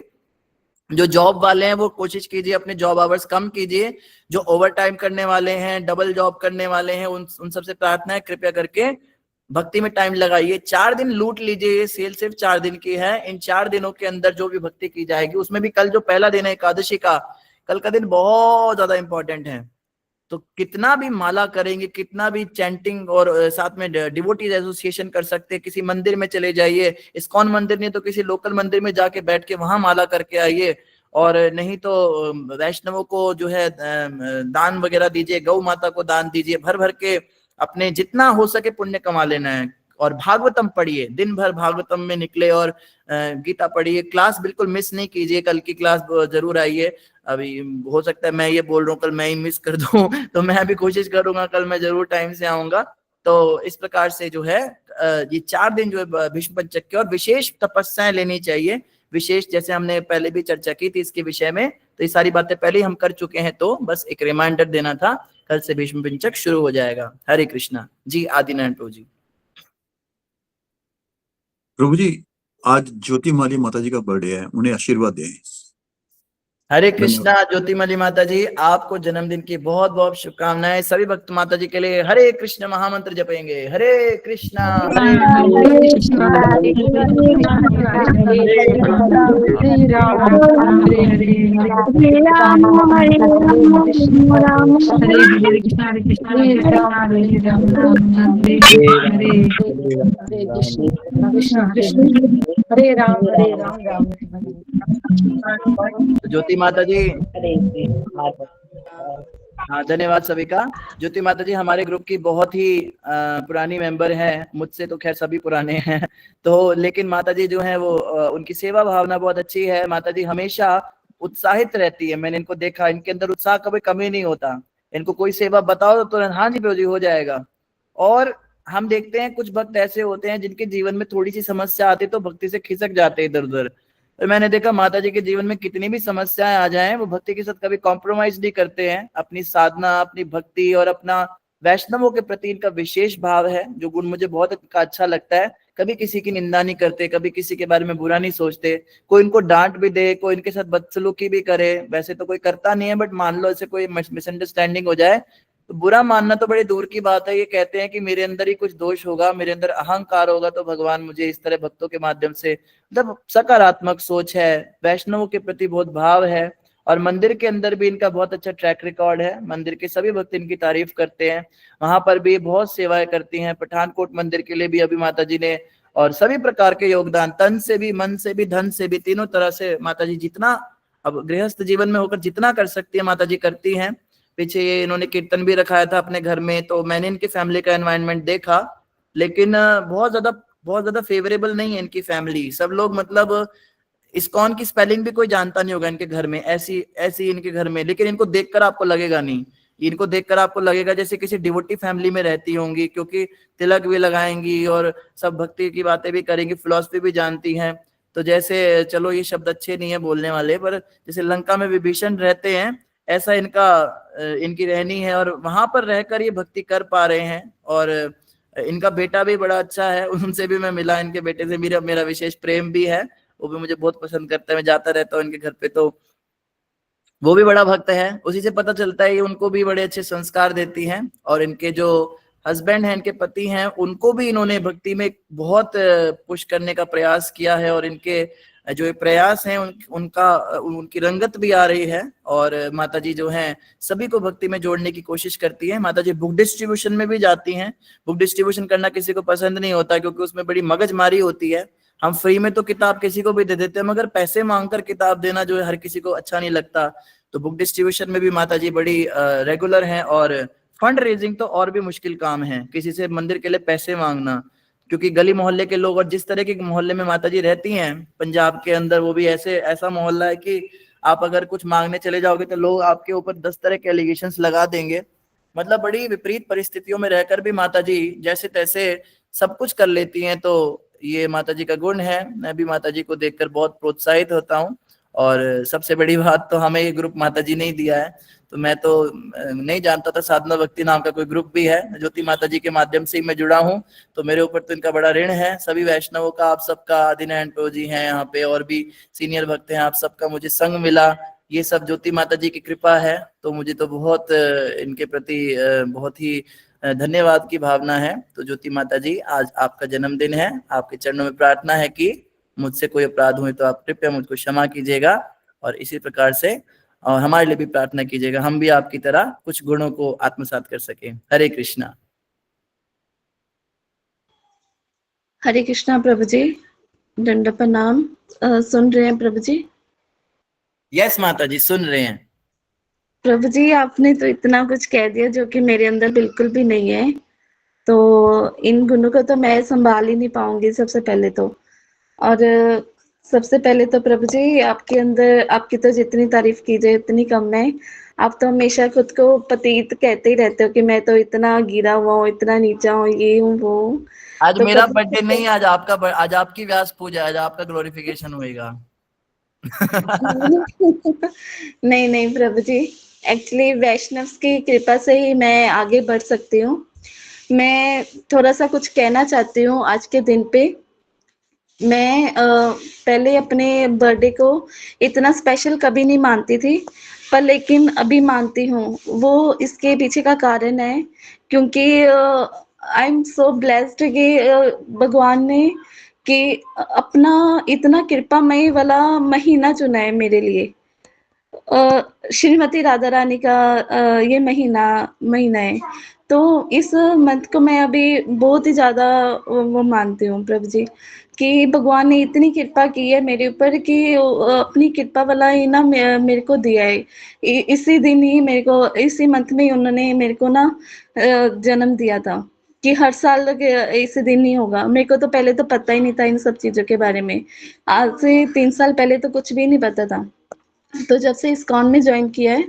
जो जॉब वाले हैं वो कोशिश कीजिए अपने जॉब आवर्स कम कीजिए। जो ओवर टाइम करने वाले हैं, डबल जॉब करने वाले हैं, उन सबसे प्रार्थना है कृपया करके भक्ति में टाइम लगाइए। 4 दिन लूट लीजिए, ये सेल सिर्फ 4 दिन की है। इन 4 दिनों के अंदर जो भी भक्ति की जाएगी, उसमें भी कल जो पहला दिन है एकादशी का, कल का दिन बहुत ज्यादा इंपॉर्टेंट है। तो कितना भी माला करेंगे, कितना भी चैंटिंग और साथ में डिवोटीज एसोसिएशन कर सकते हैं। किसी मंदिर में चले जाइए, इस्कॉन मंदिर नहीं तो किसी लोकल मंदिर में जाके बैठ के वहां माला करके आइए। और नहीं तो वैष्णवों को जो है दान वगैरह दीजिए, गौ माता को दान दीजिए, भर भर के अपने जितना हो सके पुण्य कमा लेना है। और भागवतम पढ़िए, दिन भर भागवतम में निकले और गीता पढ़िए। क्लास बिल्कुल मिस नहीं कीजिए, कल की क्लास जरूर आइए। अभी हो सकता है मैं ये बोल रहा हूँ कल मैं ही मिस कर दूं, तो मैं अभी कोशिश करूंगा कल मैं जरूर टाइम से आऊंगा। तो इस प्रकार से जो है ये 4 दिन जो है भीष्म पंचक के, और विशेष तपस्याएं लेनी चाहिए। विशेष, जैसे हमने पहले भी चर्चा की थी इसके विषय में, तो ये सारी बातें पहले ही हम कर चुके हैं, तो बस एक रिमाइंडर देना था। कल से भीष्म पंचक शुरू हो जाएगा। हरे कृष्णा जी। आदिनारायण प्रभु जी। प्रभु जी आज ज्योति माली माता जी का बर्थडे है, उन्हें आशीर्वाद दें। हरे कृष्णा ज्योतिमली माता जी, आपको जन्मदिन की बहुत बहुत शुभकामनाएं। सभी भक्त माता जी के लिए हरे कृष्ण महामंत्र जपेंगे। हरे कृष्णा हरे कृष्णा हरे राम हरे हरे हरे कृष्णा हरे कृष्णा हरे राम हरे राम हरे हरे हरे कृष्ण कृष्ण हरे राम राम ज्योति माता जी, हाँ धन्यवाद सभी का। ज्योति माता जी हमारे ग्रुप की बहुत ही पुरानी मेंबर हैं, मुझसे तो खैर सभी पुराने हैं तो, लेकिन माता जी जो हैं वो उनकी सेवा भावना बहुत अच्छी है। माता जी हमेशा उत्साहित रहती है, मैंने इनको देखा, इनके अंदर उत्साह कभी कमी नहीं होता। इनको कोई सेवा बताओ तो हाँ जी प्रभु जी हो जाएगा। और हम देखते हैं कुछ भक्त ऐसे होते हैं जिनके जीवन में थोड़ी सी समस्या आती तो भक्ति से खिसक जाते इधर उधर। तो मैंने देखा माता जी के जीवन में कितनी भी समस्याएं आ जाएं, वो भक्ति के साथ कभी कॉम्प्रोमाइज नहीं करते हैं। अपनी साधना, अपनी भक्ति और अपना वैष्णवों के प्रति इनका विशेष भाव है, जो गुण मुझे बहुत अच्छा लगता है। कभी किसी की निंदा नहीं करते, कभी किसी के बारे में बुरा नहीं सोचते। कोई इनको डांट भी दे, कोई इनके साथ बदसलूकी भी करे, वैसे तो कोई करता नहीं है, बट मान लो ऐसे कोई मिसअंडरस्टैंडिंग हो जाए तो बुरा मानना तो बड़ी दूर की बात है। ये कहते हैं कि मेरे अंदर ही कुछ दोष होगा, मेरे अंदर अहंकार होगा, तो भगवान मुझे इस तरह भक्तों के माध्यम से, मतलब सकारात्मक सोच है, वैष्णवों के प्रति बहुत भाव है। और मंदिर के अंदर भी इनका बहुत अच्छा ट्रैक रिकॉर्ड है, मंदिर के सभी भक्त इनकी तारीफ करते हैं। वहां पर भी बहुत सेवाएं करती हैं। पठानकोट मंदिर के लिए भी अभी माता जी ने, और सभी प्रकार के योगदान, तन से भी, मन से भी, धन से भी, तीनों तरह से माता जी जितना अब गृहस्थ जीवन में होकर जितना कर सकती है माता जी करती हैं। पीछे ये इन्होंने कीर्तन भी रखाया था अपने घर में, तो मैंने इनकी फैमिली का एनवायरनमेंट देखा, लेकिन बहुत ज्यादा फेवरेबल नहीं है इनकी फैमिली। सब लोग मतलब इस्कॉन की स्पेलिंग भी कोई जानता नहीं होगा इनके घर में, ऐसी ऐसी इनके घर में। लेकिन इनको देखकर आपको लगेगा नहीं, इनको देखकर आपको लगेगा जैसे किसी डिवोटी फैमिली में रहती होंगी, क्योंकि तिलक भी लगाएंगी और सब भक्ति की बातें भी करेंगी, फिलॉसफी भी जानती हैं। तो जैसे, चलो ये शब्द अच्छे नहीं है बोलने वाले, पर जैसे लंका में विभीषण रहते हैं, ऐसा इनकी रहनी है। और वहां पर रहकर ये भक्ति कर पा रहे हैं। और इनका बेटा भी बड़ा अच्छा है, उनसे भी मैं मिला, इनके बेटे से मेरा विशेष प्रेम भी है, वो भी मुझे बहुत पसंद करता है। मैं जाता रहता हूँ इनके घर पे, तो वो भी बड़ा भक्त है। उसी से पता चलता है, उनको भी बड़े अच्छे संस्कार देती हैं। और इनके जो हस्बैंड हैं, इनके पति हैं, उनको भी इन्होंने भक्ति में बहुत पुश करने का प्रयास किया है। और इनके जो ये प्रयास हैं उनकी रंगत भी आ रही है। और माता जी जो हैं सभी को भक्ति में जोड़ने की कोशिश करती है। माता जी बुक डिस्ट्रीब्यूशन में भी जाती हैं। बुक डिस्ट्रीब्यूशन करना किसी को पसंद नहीं होता, क्योंकि उसमें बड़ी मगजमारी होती है। हम फ्री में तो किताब किसी को भी दे देते हैं, मगर पैसे मांगकर किताब देना जो है हर किसी को अच्छा नहीं लगता। तो बुक डिस्ट्रीब्यूशन में भी माता जी बड़ी रेगुलर हैं। और फंड रेजिंग तो और भी मुश्किल काम है, किसी से मंदिर के लिए पैसे मांगना, क्योंकि गली मोहल्ले के लोग, और जिस तरह के मोहल्ले में माता जी रहती हैं पंजाब के अंदर, वो भी ऐसा मोहल्ला है कि आप अगर कुछ मांगने चले जाओगे तो लोग आपके ऊपर 10 तरह के एलिगेशंस लगा देंगे। मतलब बड़ी विपरीत परिस्थितियों में रहकर भी माता जी जैसे तैसे सब कुछ कर लेती हैं। तो ये माता जी का गुण है। मैं भी माता जी को देखकर बहुत प्रोत्साहित होता हूँ। और सबसे बड़ी बात तो हमें ये ग्रुप माता जी ने ही दिया है, तो मैं तो नहीं जानता था साधना भक्ति नाम का कोई ग्रुप भी है। ज्योति माता जी के माध्यम से ही मैं जुड़ा हूँ, तो मेरे ऊपर तो इनका बड़ा ऋण है। सभी वैष्णवों का, आप सबका, आदिनारायण प्रभु जी हैं यहाँ पे, और भी सीनियर भक्त हैं, आप सबका मुझे संग मिला, ये सब ज्योति माता जी की कृपा है। तो मुझे तो बहुत इनके प्रति बहुत ही धन्यवाद की भावना है। तो ज्योति माता जी, आज आपका जन्मदिन है, आपके चरणों में प्रार्थना है कि मुझसे कोई अपराध हुए तो आप कृपया मुझको क्षमा कीजिएगा। और इसी प्रकार से हमारे लिए भी प्रार्थना कीजिएगा, हम भी आपकी तरह कुछ गुणों को आत्मसात कर सके। हरे कृष्णा। हरे कृष्णा प्रभु जी, दंड प्रणाम। सुन रहे हैं प्रभु जी? यस माता जी, सुन रहे हैं। प्रभु जी, आपने तो इतना कुछ कह दिया जो कि मेरे अंदर बिल्कुल भी नहीं है। तो इन गुणों को तो मैं संभाल ही नहीं पाऊंगी सबसे पहले तो। और सबसे पहले तो प्रभु जी, आपके अंदर, आपकी तो जितनी तारीफ की जाए उतनी कम है। आप तो हमेशा खुद को पतित कहते ही रहते हो कि मैं तो इतना गिरा हुआ हूँ, इतना नीचा हूँ, ये हूँ वो हूँ। आज तो मेरा प्रभु बर्थडे नहीं, आज आपकी व्यास पूजा, आज आपका ग्लोरिफिकेशन होएगा। नहीं नहीं प्रभु जी, एक्चुअली वैष्णव की कृपा से ही मैं आगे बढ़ सकती हूँ। मैं थोड़ा सा कुछ कहना चाहती हूँ आज के दिन पे, मैं पहले अपने बर्थडे को इतना स्पेशल कभी नहीं मानती थी, पर लेकिन अभी मानती हूँ। वो इसके पीछे का कारण है क्योंकि आई एम सो ब्लेस्ड कि भगवान ने कि अपना इतना कृपामय वाला महीना चुना है मेरे लिए। श्रीमती राधा रानी का ये महीना है। तो इस मंथ को मैं अभी बहुत ही ज़्यादा वो मानती हूँ प्रभु जी, कि भगवान ने इतनी कृपा की है मेरे ऊपर कि अपनी कृपा वाला इनाम मेरे को दिया है। इसी दिन ही मेरे को, इसी मंथ में ही उन्होंने मेरे को ना जन्म दिया था कि हर साल इस दिन ही होगा। मेरे को तो पहले तो पता ही नहीं था इन सब चीज़ों के बारे में। आज से 3 साल पहले तो कुछ भी नहीं पता था। तो जब से इस्कॉन में जॉइन किया है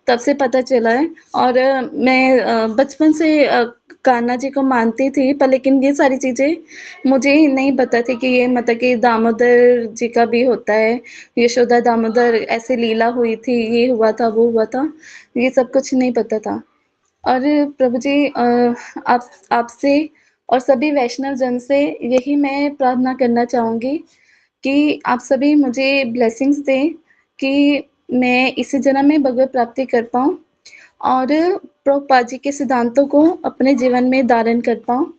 तब से पता चला है। और मैं बचपन से कान्हा जी को मानती थी, पर लेकिन ये सारी चीज़ें मुझे नहीं पता थी कि ये मतलब कि दामोदर जी का भी होता है, यशोदा दामोदर ऐसे लीला हुई थी, ये हुआ था, वो हुआ था, ये सब कुछ नहीं पता था। और प्रभु जी आपसे और सभी वैष्णव जन से यही मैं प्रार्थना करना चाहूँगी कि आप सभी मुझे ब्लेसिंग्स दें कि मैं इसी जन्म में भगवत प्राप्ति कर पाऊँ और प्रभुपाद जी के सिद्धांतों को अपने जीवन में धारण कर पाऊँ,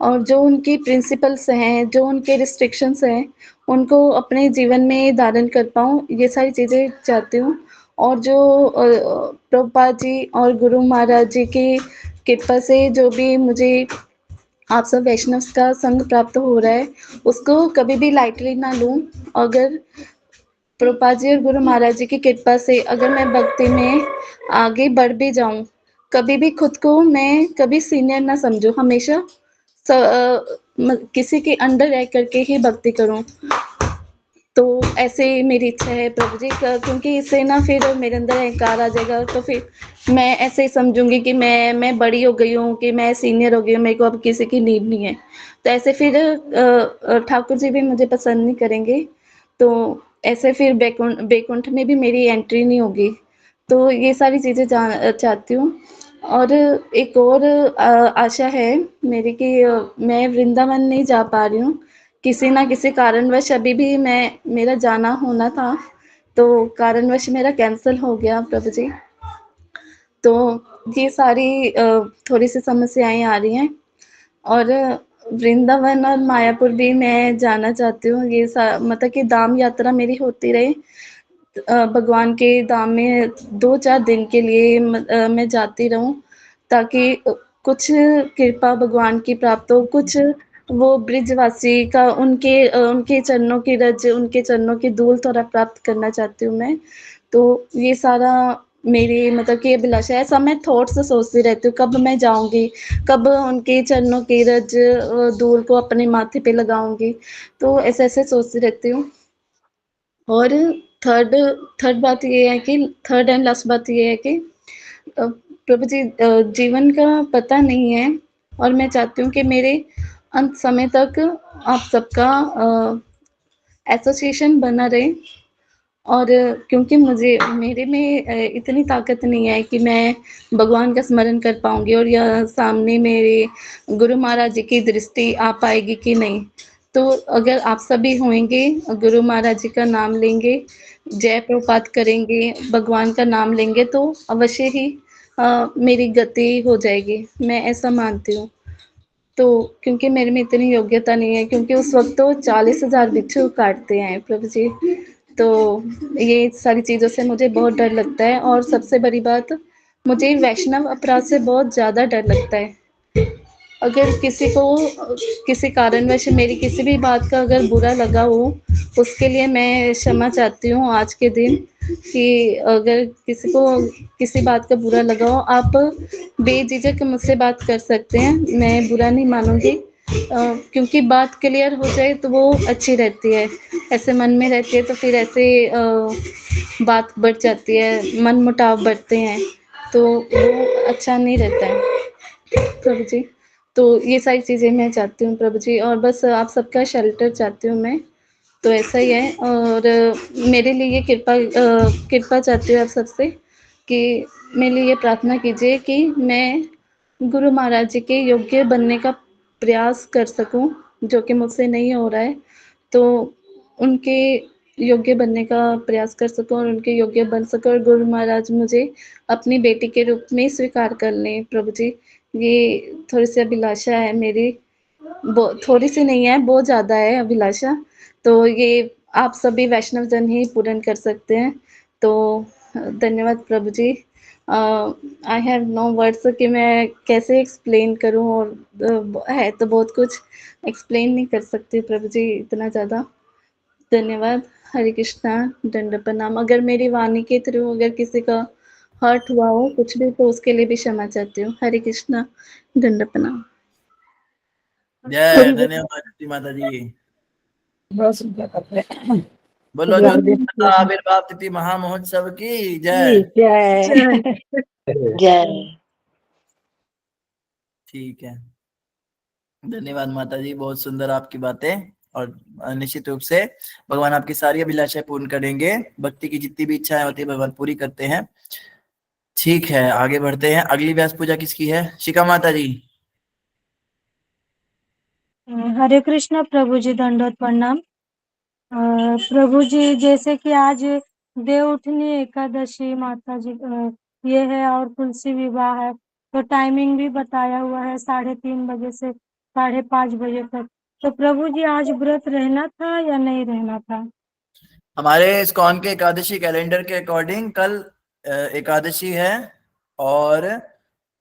और जो उनकी प्रिंसिपल्स हैं, जो उनके रिस्ट्रिक्शंस हैं, उनको अपने जीवन में धारण कर पाऊँ, ये सारी चीज़ें चाहती हूँ। और जो प्रभुपाद जी और गुरु महाराज जी की कृपा से जो भी मुझे आप सब वैष्णव का संग प्राप्त हो रहा है, उसको कभी भी लाइटली ना लूँ। अगर प्रभुपाद जी और गुरु महाराज जी की कृपा से अगर मैं भक्ति में आगे बढ़ भी जाऊँ, कभी भी खुद को मैं कभी सीनियर ना समझूँ, हमेशा किसी के अंडर रह करके ही भक्ति करूँ। तो ऐसे मेरी इच्छा है प्रभु जी, क्योंकि इससे ना फिर मेरे अंदर अहंकार आ जाएगा, तो फिर मैं ऐसे ही समझूंगी कि मैं बड़ी हो गई हूँ, कि मैं सीनियर हो गई हूँ, मेरे को अब किसी की नीड नहीं है। तो ऐसे फिर ठाकुर जी भी मुझे पसंद नहीं करेंगे, तो ऐसे फिर बैकुंठ में भी मेरी एंट्री नहीं होगी। तो ये सारी चीज़ें चाहती हूँ। और एक और आशा है मेरी कि मैं वृंदावन नहीं जा पा रही हूँ, किसी ना किसी कारणवश। अभी भी मेरा जाना होना था, तो कारणवश मेरा कैंसिल हो गया प्रभु जी। तो ये सारी थोड़ी सी समस्याएं आ रही हैं। और वृंदावन और मायापुर भी मैं जाना चाहती हूँ। ये मतलब कि धाम यात्रा मेरी होती रहे, भगवान के धाम में 2-4 दिन के लिए मैं जाती रहूं, ताकि कुछ कृपा भगवान की प्राप्त हो, कुछ वो ब्रिजवासी का उनके चरणों की रज, उनके चरणों की धूल थोड़ा प्राप्त करना चाहती हूँ मैं। तो ये सारा मेरी मतलब कि अभिलाषा है। ऐसा मैं थॉट से सोचती रहती हूँ कब मैं जाऊंगी, कब उनके चरणों की रज धूल को अपने माथे पे लगाऊंगी। तो ऐसे ऐसे सोचती रहती हूँ। और थर्ड थर्ड बात ये है कि थर्ड एंड लास्ट बात ये है कि प्रभु जी, जीवन का पता नहीं है, और मैं चाहती हूँ कि मेरे अंत समय तक आप सबका एसोसिएशन बना रहे। और क्योंकि मेरे में इतनी ताकत नहीं है कि मैं भगवान का स्मरण कर पाऊंगी, और या सामने मेरे गुरु महाराज जी की दृष्टि आ पाएगी कि नहीं। तो अगर आप सभी होंगे, गुरु महाराज जी का नाम लेंगे, जय प्रभुपाद करेंगे, भगवान का नाम लेंगे, तो अवश्य ही मेरी गति हो जाएगी, मैं ऐसा मानती हूँ। तो क्योंकि मेरे में इतनी योग्यता नहीं है, क्योंकि उस वक्त तो 40,000 बिच्छू काटते हैं प्रभु जी। तो ये सारी चीज़ों से मुझे बहुत डर लगता है। और सबसे बड़ी बात, मुझे वैष्णव अपराध से बहुत ज़्यादा डर लगता है। अगर किसी को किसी कारणवश मेरी किसी भी बात का अगर बुरा लगा हो, उसके लिए मैं क्षमा चाहती हूँ आज के दिन, कि अगर किसी को किसी बात का बुरा लगा हो, आप बेझिझक मुझसे बात कर सकते हैं, मैं बुरा नहीं मानूंगी। क्योंकि बात क्लियर हो जाए तो वो अच्छी रहती है, ऐसे मन में रहती है तो फिर ऐसे बात बढ़ जाती है, मन मुटाव बढ़ते हैं, तो वो अच्छा नहीं रहता है प्रभु जी। तो ये सारी चीज़ें मैं चाहती हूँ प्रभु जी, और बस आप सबका शेल्टर चाहती हूँ मैं। तो ऐसा ही है। और मेरे लिए कृपा चाहती हूँ आप सबसे कि मेरे लिए प्रार्थना कीजिए कि मैं गुरु महाराज जी के योग्य बनने का प्रयास कर सकूं, जो कि मुझसे नहीं हो रहा है। तो उनके योग्य बनने का प्रयास कर सकूं और उनके योग्य बन सकूं और गुरु महाराज मुझे अपनी बेटी के रूप में स्वीकार कर लें प्रभु जी। ये थोड़ी सी अभिलाषा है मेरी, थोड़ी सी नहीं है, बहुत ज़्यादा है अभिलाषा। तो ये आप सभी वैष्णव जन ही पूर्ण कर सकते हैं। तो धन्यवाद प्रभु जी। आई हैव नो वर्ड्स कि मैं कैसे एक्सप्लेन करूं, और है तो बहुत कुछ, एक्सप्लेन नहीं कर सकती प्रभु जी इतना ज़्यादा। धन्यवाद। हरे कृष्णा, दंड प्रणाम। अगर मेरी वाणी के थ्रू अगर किसी का हर्ट हुआ हो कुछ भी, तो उसके लिए भी क्षमा चाहती हूँ। हरे कृष्णा, दंड प्रणाम। जय धन्यवाद ज्योति माता जी। बहुत सुंदर करते हैं। बोलो ज्योति माता आविर्भाव तिथि महामहोत्सव की जय। जय। जय। ठीक है, धन्यवाद माता जी, बहुत सुंदर आपकी बातें। और निश्चित रूप से भगवान आपकी सारी अभिलाषाएं पूर्ण करेंगे। भक्ति की जितनी भी इच्छाएं होती है भगवान पूरी करते हैं। ठीक है, आगे बढ़ते हैं। अगली व्यास पूजा किसकी है? शिखा माता जी। हरे कृष्णा प्रभु जी, दंडवत प्रणाम। प्रभु जी, जैसे कि आज देवउठनी एकादशी माता जी ये है और तुलसी विवाह है, तो टाइमिंग भी बताया हुआ है 3:30 बजे से 5:30 बजे तक। तो प्रभु जी आज व्रत रहना था या नहीं रहना था? हमारे इस्कॉन के एकादशी कैलेंडर के अकॉर्डिंग कल एकादशी है, और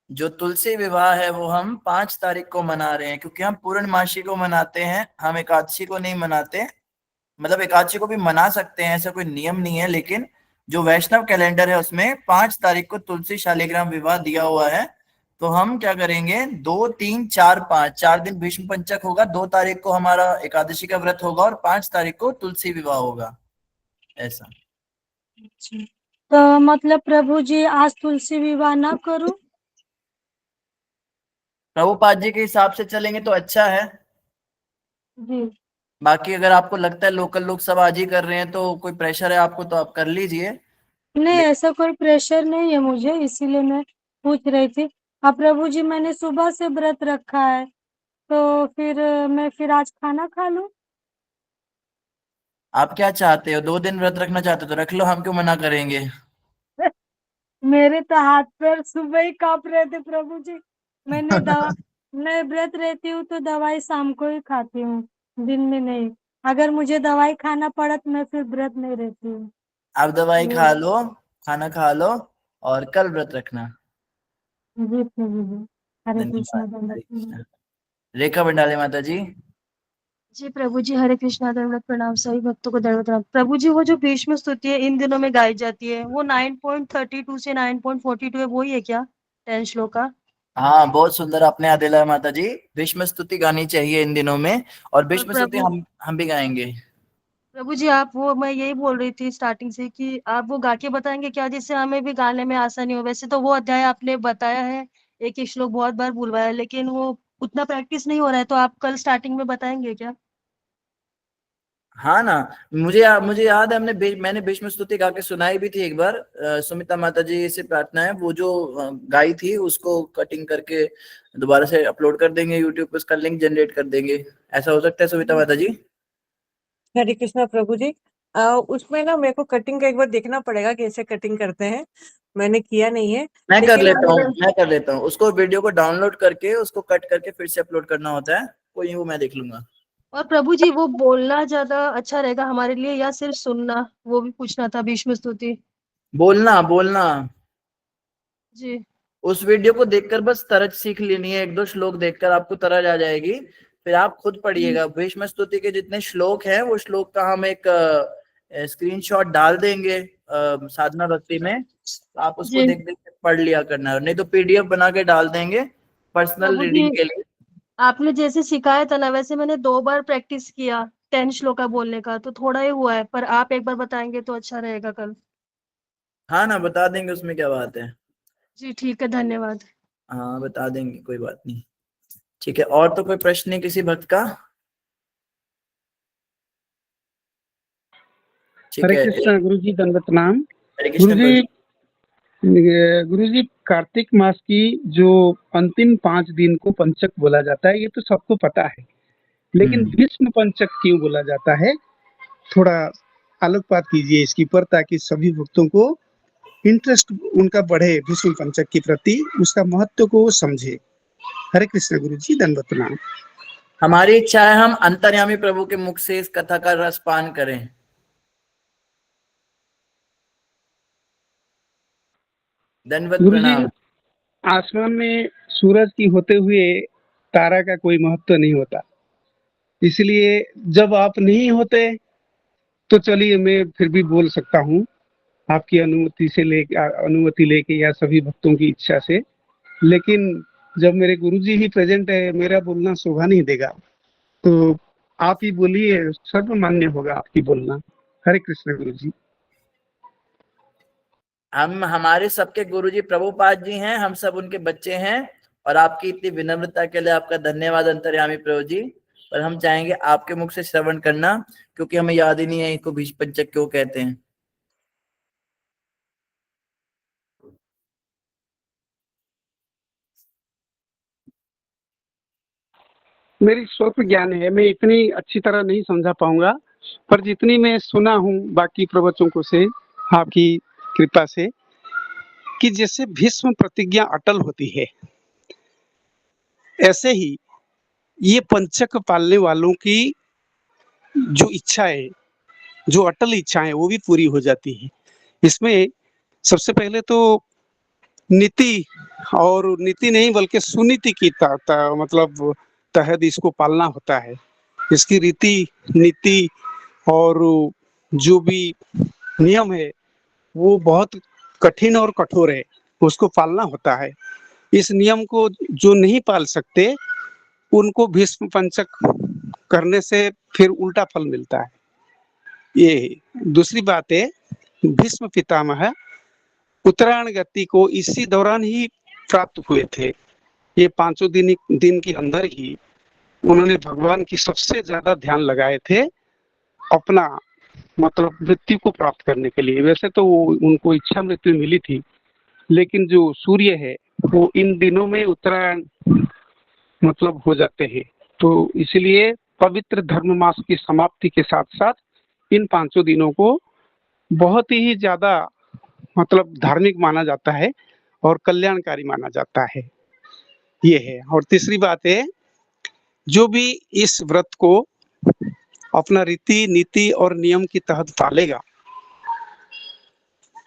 जो तुलसी विवाह है वो हम 5 तारीख को मना रहे हैं, क्योंकि हम पूर्णमासी को मनाते हैं, हम एकादशी को नहीं मनाते। मतलब एकादशी को भी मना सकते हैं, ऐसा कोई नियम नहीं है, लेकिन जो वैष्णव कैलेंडर है उसमें 5 तारीख को तुलसी शालिग्राम विवाह दिया हुआ है। तो हम क्या करेंगे, 2, 3, 4, 5 4 दिन भीष्म पंचक होगा, 2 तारीख को हमारा एकादशी का व्रत होगा और 5 तारीख को तुलसी विवाह होगा, ऐसा। अच्छा, तो मतलब प्रभु जी आज तुलसी विवाह ना करूं? प्रभुपाद जी के हिसाब से चलेंगे तो अच्छा है। जी बाकी अगर आपको लगता है लोकल लोग सब आज ही कर रहे हैं, तो कोई प्रेशर है आपको, तो आप कर लीजिए। नहीं, ऐसा कोई प्रेशर नहीं है मुझे, इसीलिए मैं पूछ रही थी। अब प्रभु जी मैंने सुबह से व्रत रखा है, तो फिर मैं फिर आज खाना खा लूं? आप क्या चाहते हो? 2 दिन व्रत रखना चाहते हो तो रख लो, हम क्यों मना करेंगे। मेरे तो हाथ पैर सुबह ही कांप रहे थे प्रभु जी। मैंने दवा मैं व्रत रहती हूँ तो दवाई शाम को ही खाती हूँ, दिन में नहीं। अगर मुझे दवाई खाना पड़ा तो मैं फिर व्रत नहीं रहती हूँ। आप दवाई खा लो, खाना खा लो, और कल व्रत रखना। जी प्रभु जी, हरे कृष्णा, धन्यवाद। दंडवत हरे प्रणाम। कृष्णा। रेखा भंडारी माता जी। जी प्रभु जी, हरे कृष्णा, दंडवत प्रणाम। सभी भक्तों को दंडवत प्रणाम। प्रभु जी, वो जो भीष्म स्तुति है इन दिनों में गाई जाती है, वो 9.32 से 9.42 है, वही है क्या 10 श्लोक का? हाँ, बहुत सुंदर आपने याद दिलाया माता जी। भीष्म स्तुति गानी चाहिए इन दिनों में, और और भीष्म स्तुति प्रभु हम भी गाएंगे। प्रभु जी, आप वो मैं यही बोल रही थी स्टार्टिंग से कि आप वो गा के बताएंगे क्या, जिससे हमें भी गाने में आसानी हो। वैसे तो वो अध्याय आपने बताया है, एक एक श्लोक बहुत बार बुलवाया है, लेकिन वो उतना प्रैक्टिस नहीं हो रहा है, तो आप कल स्टार्टिंग में बताएंगे क्या? हाँ ना, मुझे याद है, मैंने भीष्म स्तुति गा के सुनाई भी थी एक बार। सुमिता माता जी से प्रार्थना है, वो जो गाई थी उसको कटिंग करके दोबारा से अपलोड कर देंगे यूट्यूब पे, उसका लिंक जनरेट कर देंगे। ऐसा हो सकता है सुमिता माता जी? हरे कृष्णा प्रभु जी। उसमें ना मेरे को कटिंग का एक बार देखना पड़ेगा कैसे कटिंग करते हैं, मैंने किया नहीं है। लेकिन मैं कर लेता हूँ उसको, वीडियो को डाउनलोड करके उसको कट करके फिर से अपलोड करना होता है, कोई वो मैं देख लूंगा। और प्रभु जी, वो बोलना ज्यादा अच्छा रहेगा हमारे लिए या सिर्फ सुनना, वो भी पूछना था भीष्म स्तुति। बोलना बोलना। जी उस वीडियो को देखकर बस तरज सीख लेनी है, 1-2 श्लोक देखकर आपको तरज आ जाएगी, फिर आप खुद पढ़िएगा। भीष्म स्तुति के जितने श्लोक हैं वो श्लोक का हम एक स्क्रीनशॉट डाल देंगे साधना भक्ति में, तो आप उसको जी देख देख के पढ़ लिया करना, नहीं तो पीडीएफ बना के डाल देंगे पर्सनल प्रभु जी, रीडिंग के लिए। आपने जैसे सिखाया था ना, वैसे मैंने 2 बार प्रैक्टिस किया 10 श्लोका बोलने का, तो थोड़ा ही हुआ है, पर आप एक बार बताएंगे तो अच्छा रहेगा कल। हाँ ना, बता देंगे, उसमें क्या बात है। जी ठीक है, धन्यवाद। हाँ बता देंगे, कोई बात नहीं। ठीक है, और तो कोई प्रश्न नहीं किसी भक्त का? ठीक हरे है। कृष्णा गुरु जी, दंडवत प्रणाम। हरे गुरु कृष्ण। जी, कार्तिक मास की जो अंतिम 5 दिन को पंचक बोला जाता है, ये तो सबको पता है, लेकिन भीष्म पंचक क्यों बोला जाता है, थोड़ा आलोकपात कीजिए इसके ऊपर, ताकि सभी भक्तों को इंटरेस्ट उनका बढ़े भीष्म पंचक के प्रति, उसका महत्व को वो समझे। हरे कृष्ण गुरु जी, दंडवत प्रणाम। हमारी इच्छा है हम अंतर्यामी प्रभु के मुख से इस कथा का रसपान करें। दंडवत गुरु जी, प्रणाम। आसमान में सूरज की होते हुए तारा का कोई महत्व नहीं होता, इसलिए जब आप नहीं होते तो चलिए मैं फिर भी बोल सकता हूँ आपकी अनुमति लेके या सभी भक्तों की इच्छा से। लेकिन जब मेरे गुरुजी ही प्रेजेंट है, मेरा बोलना शोभा नहीं देगा, तो आप ही बोलिए, सर्वमान्य होगा आपकी बोलना। हरे कृष्ण गुरु जी। हम हमारे सबके गुरुजी प्रभुपाद जी हैं, हम सब उनके बच्चे हैं, और आपकी इतनी विनम्रता के लिए आपका धन्यवाद अंतर्यामी प्रभु जी। पर हम चाहेंगे आपके मुख से श्रवण करना, क्योंकि हमें याद ही नहीं है इसको भीष्म पंचक क्यों कहते हैं। मेरी स्वल्प ज्ञान है, मैं इतनी अच्छी तरह नहीं समझा पाऊंगा, पर जितनी मैं सुना हूँ बाकी प्रवचकों से आपकी कृपा से, कि जैसे भीष्म प्रतिज्ञा अटल होती है, ऐसे ही ये पंचक पालने वालों की जो इच्छाएं, जो अटल इच्छाएं, वो भी पूरी हो जाती है। इसमें सबसे पहले तो नीति, और नीति नहीं बल्कि सुनीति की मतलब तहत इसको पालना होता है। इसकी रीति नीति और जो भी नियम है वो बहुत कठिन और कठोर है, उसको पालना होता है। इस नियम को जो नहीं पाल सकते उनको भीष्म पंचक करने से फिर उल्टा फल मिलता है। ये दूसरी बात है, भीष्म पितामह उत्तरायण गति को इसी दौरान ही प्राप्त हुए थे। ये 5 दिन के अंदर ही उन्होंने भगवान की सबसे ज्यादा ध्यान लगाए थे अपना मतलब मृत्यु को प्राप्त करने के लिए। वैसे तो उनको इच्छा मृत्यु मिली थी, लेकिन जो सूर्य है वो इन दिनों में उत्तरायण मतलब हो जाते हैं, तो इसलिए पवित्र धर्म मास की समाप्ति के साथ साथ इन 5 दिनों को बहुत ही ज्यादा मतलब धार्मिक माना जाता है और कल्याणकारी माना जाता है। ये है। और तीसरी बात है, जो भी इस व्रत को अपना रीति नीति और नियम के तहत पालेगा,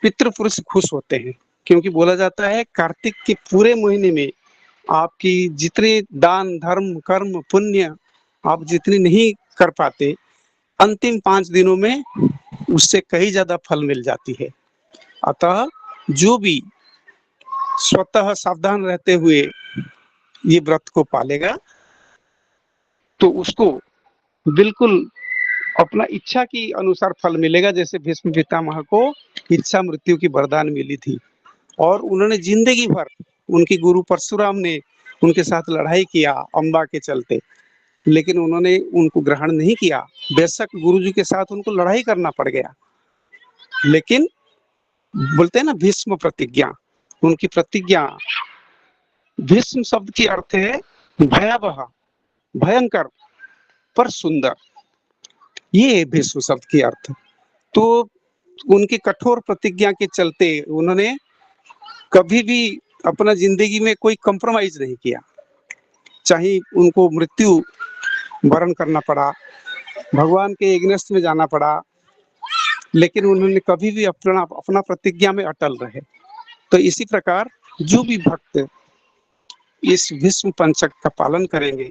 पितृपुरुष खुश होते हैं, क्योंकि बोला जाता है कार्तिक के पूरे महीने में आपकी जितने दान धर्म कर्म पुण्य आप जितनी नहीं कर पाते, अंतिम 5 दिनों में उससे कहीं ज्यादा फल मिल जाती है। अतः जो भी स्वतः सावधान रहते हुए ये व्रत को पालेगा तो उसको बिल्कुल अपना इच्छा की अनुसार फल मिलेगा। जैसे भीष्म पितामह को इच्छा मृत्यु की वरदान मिली थी और उन्होंने जिंदगी भर, उनके गुरु परशुराम ने उनके साथ लड़ाई किया अंबा के चलते, लेकिन उन्होंने उनको ग्रहण नहीं किया। बेशक गुरुजी के साथ उनको लड़ाई करना पड़ गया, लेकिन बोलते हैं ना भीष्म प्रतिज्ञा, उनकी प्रतिज्ञा, भीष्म शब्द की अर्थ है भयावह, भयंकर पर सुंदर, ये है भीष्म शब्द की अर्थ। तो उनकी कठोर प्रतिज्ञा के चलते उन्होंने कभी भी अपना जिंदगी में कोई कंप्रोमाइज नहीं किया, चाहे उनको मृत्यु वरण करना पड़ा, भगवान के एग्नेस्ट में जाना पड़ा, लेकिन उन्होंने कभी भी अपना प्रतिज्ञा में अटल रहे। तो इसी प्रकार जो भी भक्त इस भीष्म पंचक का पालन करेंगे,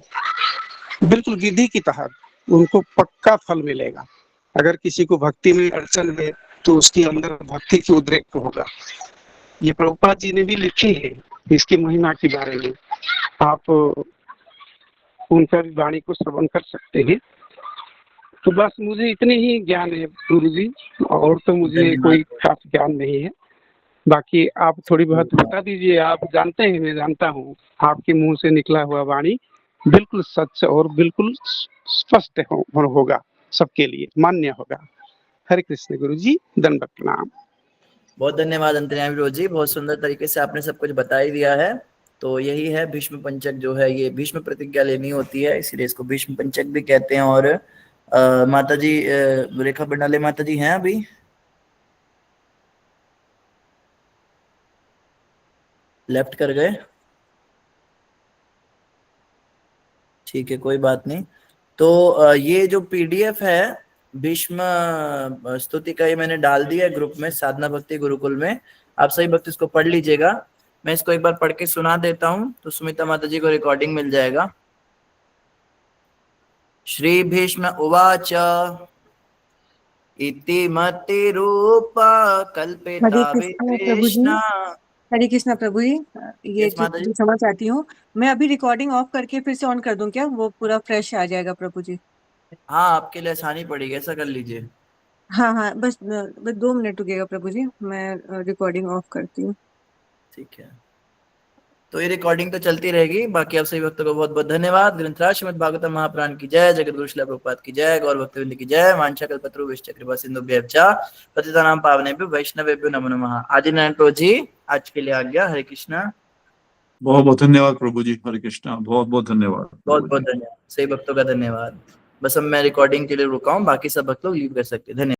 बिल्कुल विधि की तहत, उनको पक्का फल मिलेगा। अगर किसी को भक्ति में अड़चन है तो उसके अंदर भक्ति की उद्रेक होगा। ये प्रभुपाद जी ने भी लिखी है इसकी महिमा के बारे में, आप उनका भी वाणी को श्रवण कर सकते हैं। तो बस मुझे इतने ही ज्ञान है गुरु जी, और तो मुझे कोई खास ज्ञान नहीं है। बाकी आप थोड़ी बहुत बता दीजिए। आप जानते हैं, मैं जानता हूँ, आपके मुंह से निकला हुआ वाणी बिल्कुल सच और बिल्कुल स्पष्ट होगा, सबके लिए मान्य होगा। हरे कृष्ण गुरु जी, दंडवत प्रणाम। बहुत धन्यवाद अंतर्यामी प्रभु जी, बहुत सुंदर तरीके से आपने सब कुछ बता ही दिया है। तो यही है भीष्म पंचक जो है, ये भीष्म प्रतिज्ञा लेनी होती है, इसलिए इसको भीष्म पंचक भी कहते हैं। और माता जी रेखा बंडाले माता जी हैं अभी? लेफ्ट कर गए? ठीक है, कोई बात नहीं। तो ये जो पीडीएफ है भीष्म स्तुति का, ये मैंने डाल दिया है ग्रुप में, साधना भक्ति गुरुकुल में। आप सभी भक्त इसको पढ़ लीजिएगा। मैं इसको एक बार पढ़ के सुना देता हूँ, तो सुमिता माता जी को रिकॉर्डिंग मिल जाएगा। श्री भीष्म उवाच इति मति रूपा कल्पिता विद्वेषणा। हरे कृष्णा प्रभु जी, ये यस माता जी। जो समझ आती हूँ मैं अभी रिकॉर्डिंग ऑफ करके फिर से ऑन कर दूं क्या? वो पूरा फ्रेश आ जाएगा प्रभु जी। हाँ, आपके लिए आसानी पड़ेगी, ऐसा कर लीजिए। हाँ हाँ, बस 2 मिनट रुकेगा प्रभु जी, मैं रिकॉर्डिंग ऑफ करती हूँ। ठीक है, तो ये रिकॉर्डिंग तो चलती रहेगी। बाकी आप सभी भक्तों को बहुत बहुत धन्यवाद। ग्रंथराज श्रीमद् भागवतम महापुराण की जय, जगत गुरु श्रील प्रभुपाद की जय, गौर भक्तवृंद की जय, वांछा कल्पतरुभ्यश्च कृपा सिंधुभ्यः च पतितानां पावनेभ्यो वैष्णवेभ्यो नमो नमः। आदिनारायण जी आज के लिए आ गया। हरे कृष्णा। बहुत बहुत धन्यवाद प्रभु जी। हरे कृष्णा, बहुत बहुत धन्यवाद। बहुत बहुत धन्यवाद, सही भक्तों का धन्यवाद। बस अब मैं रिकॉर्डिंग के लिए रुका हूँ, बाकी सब भक्त लोग लीव कर सकते हैं। धन्यवाद।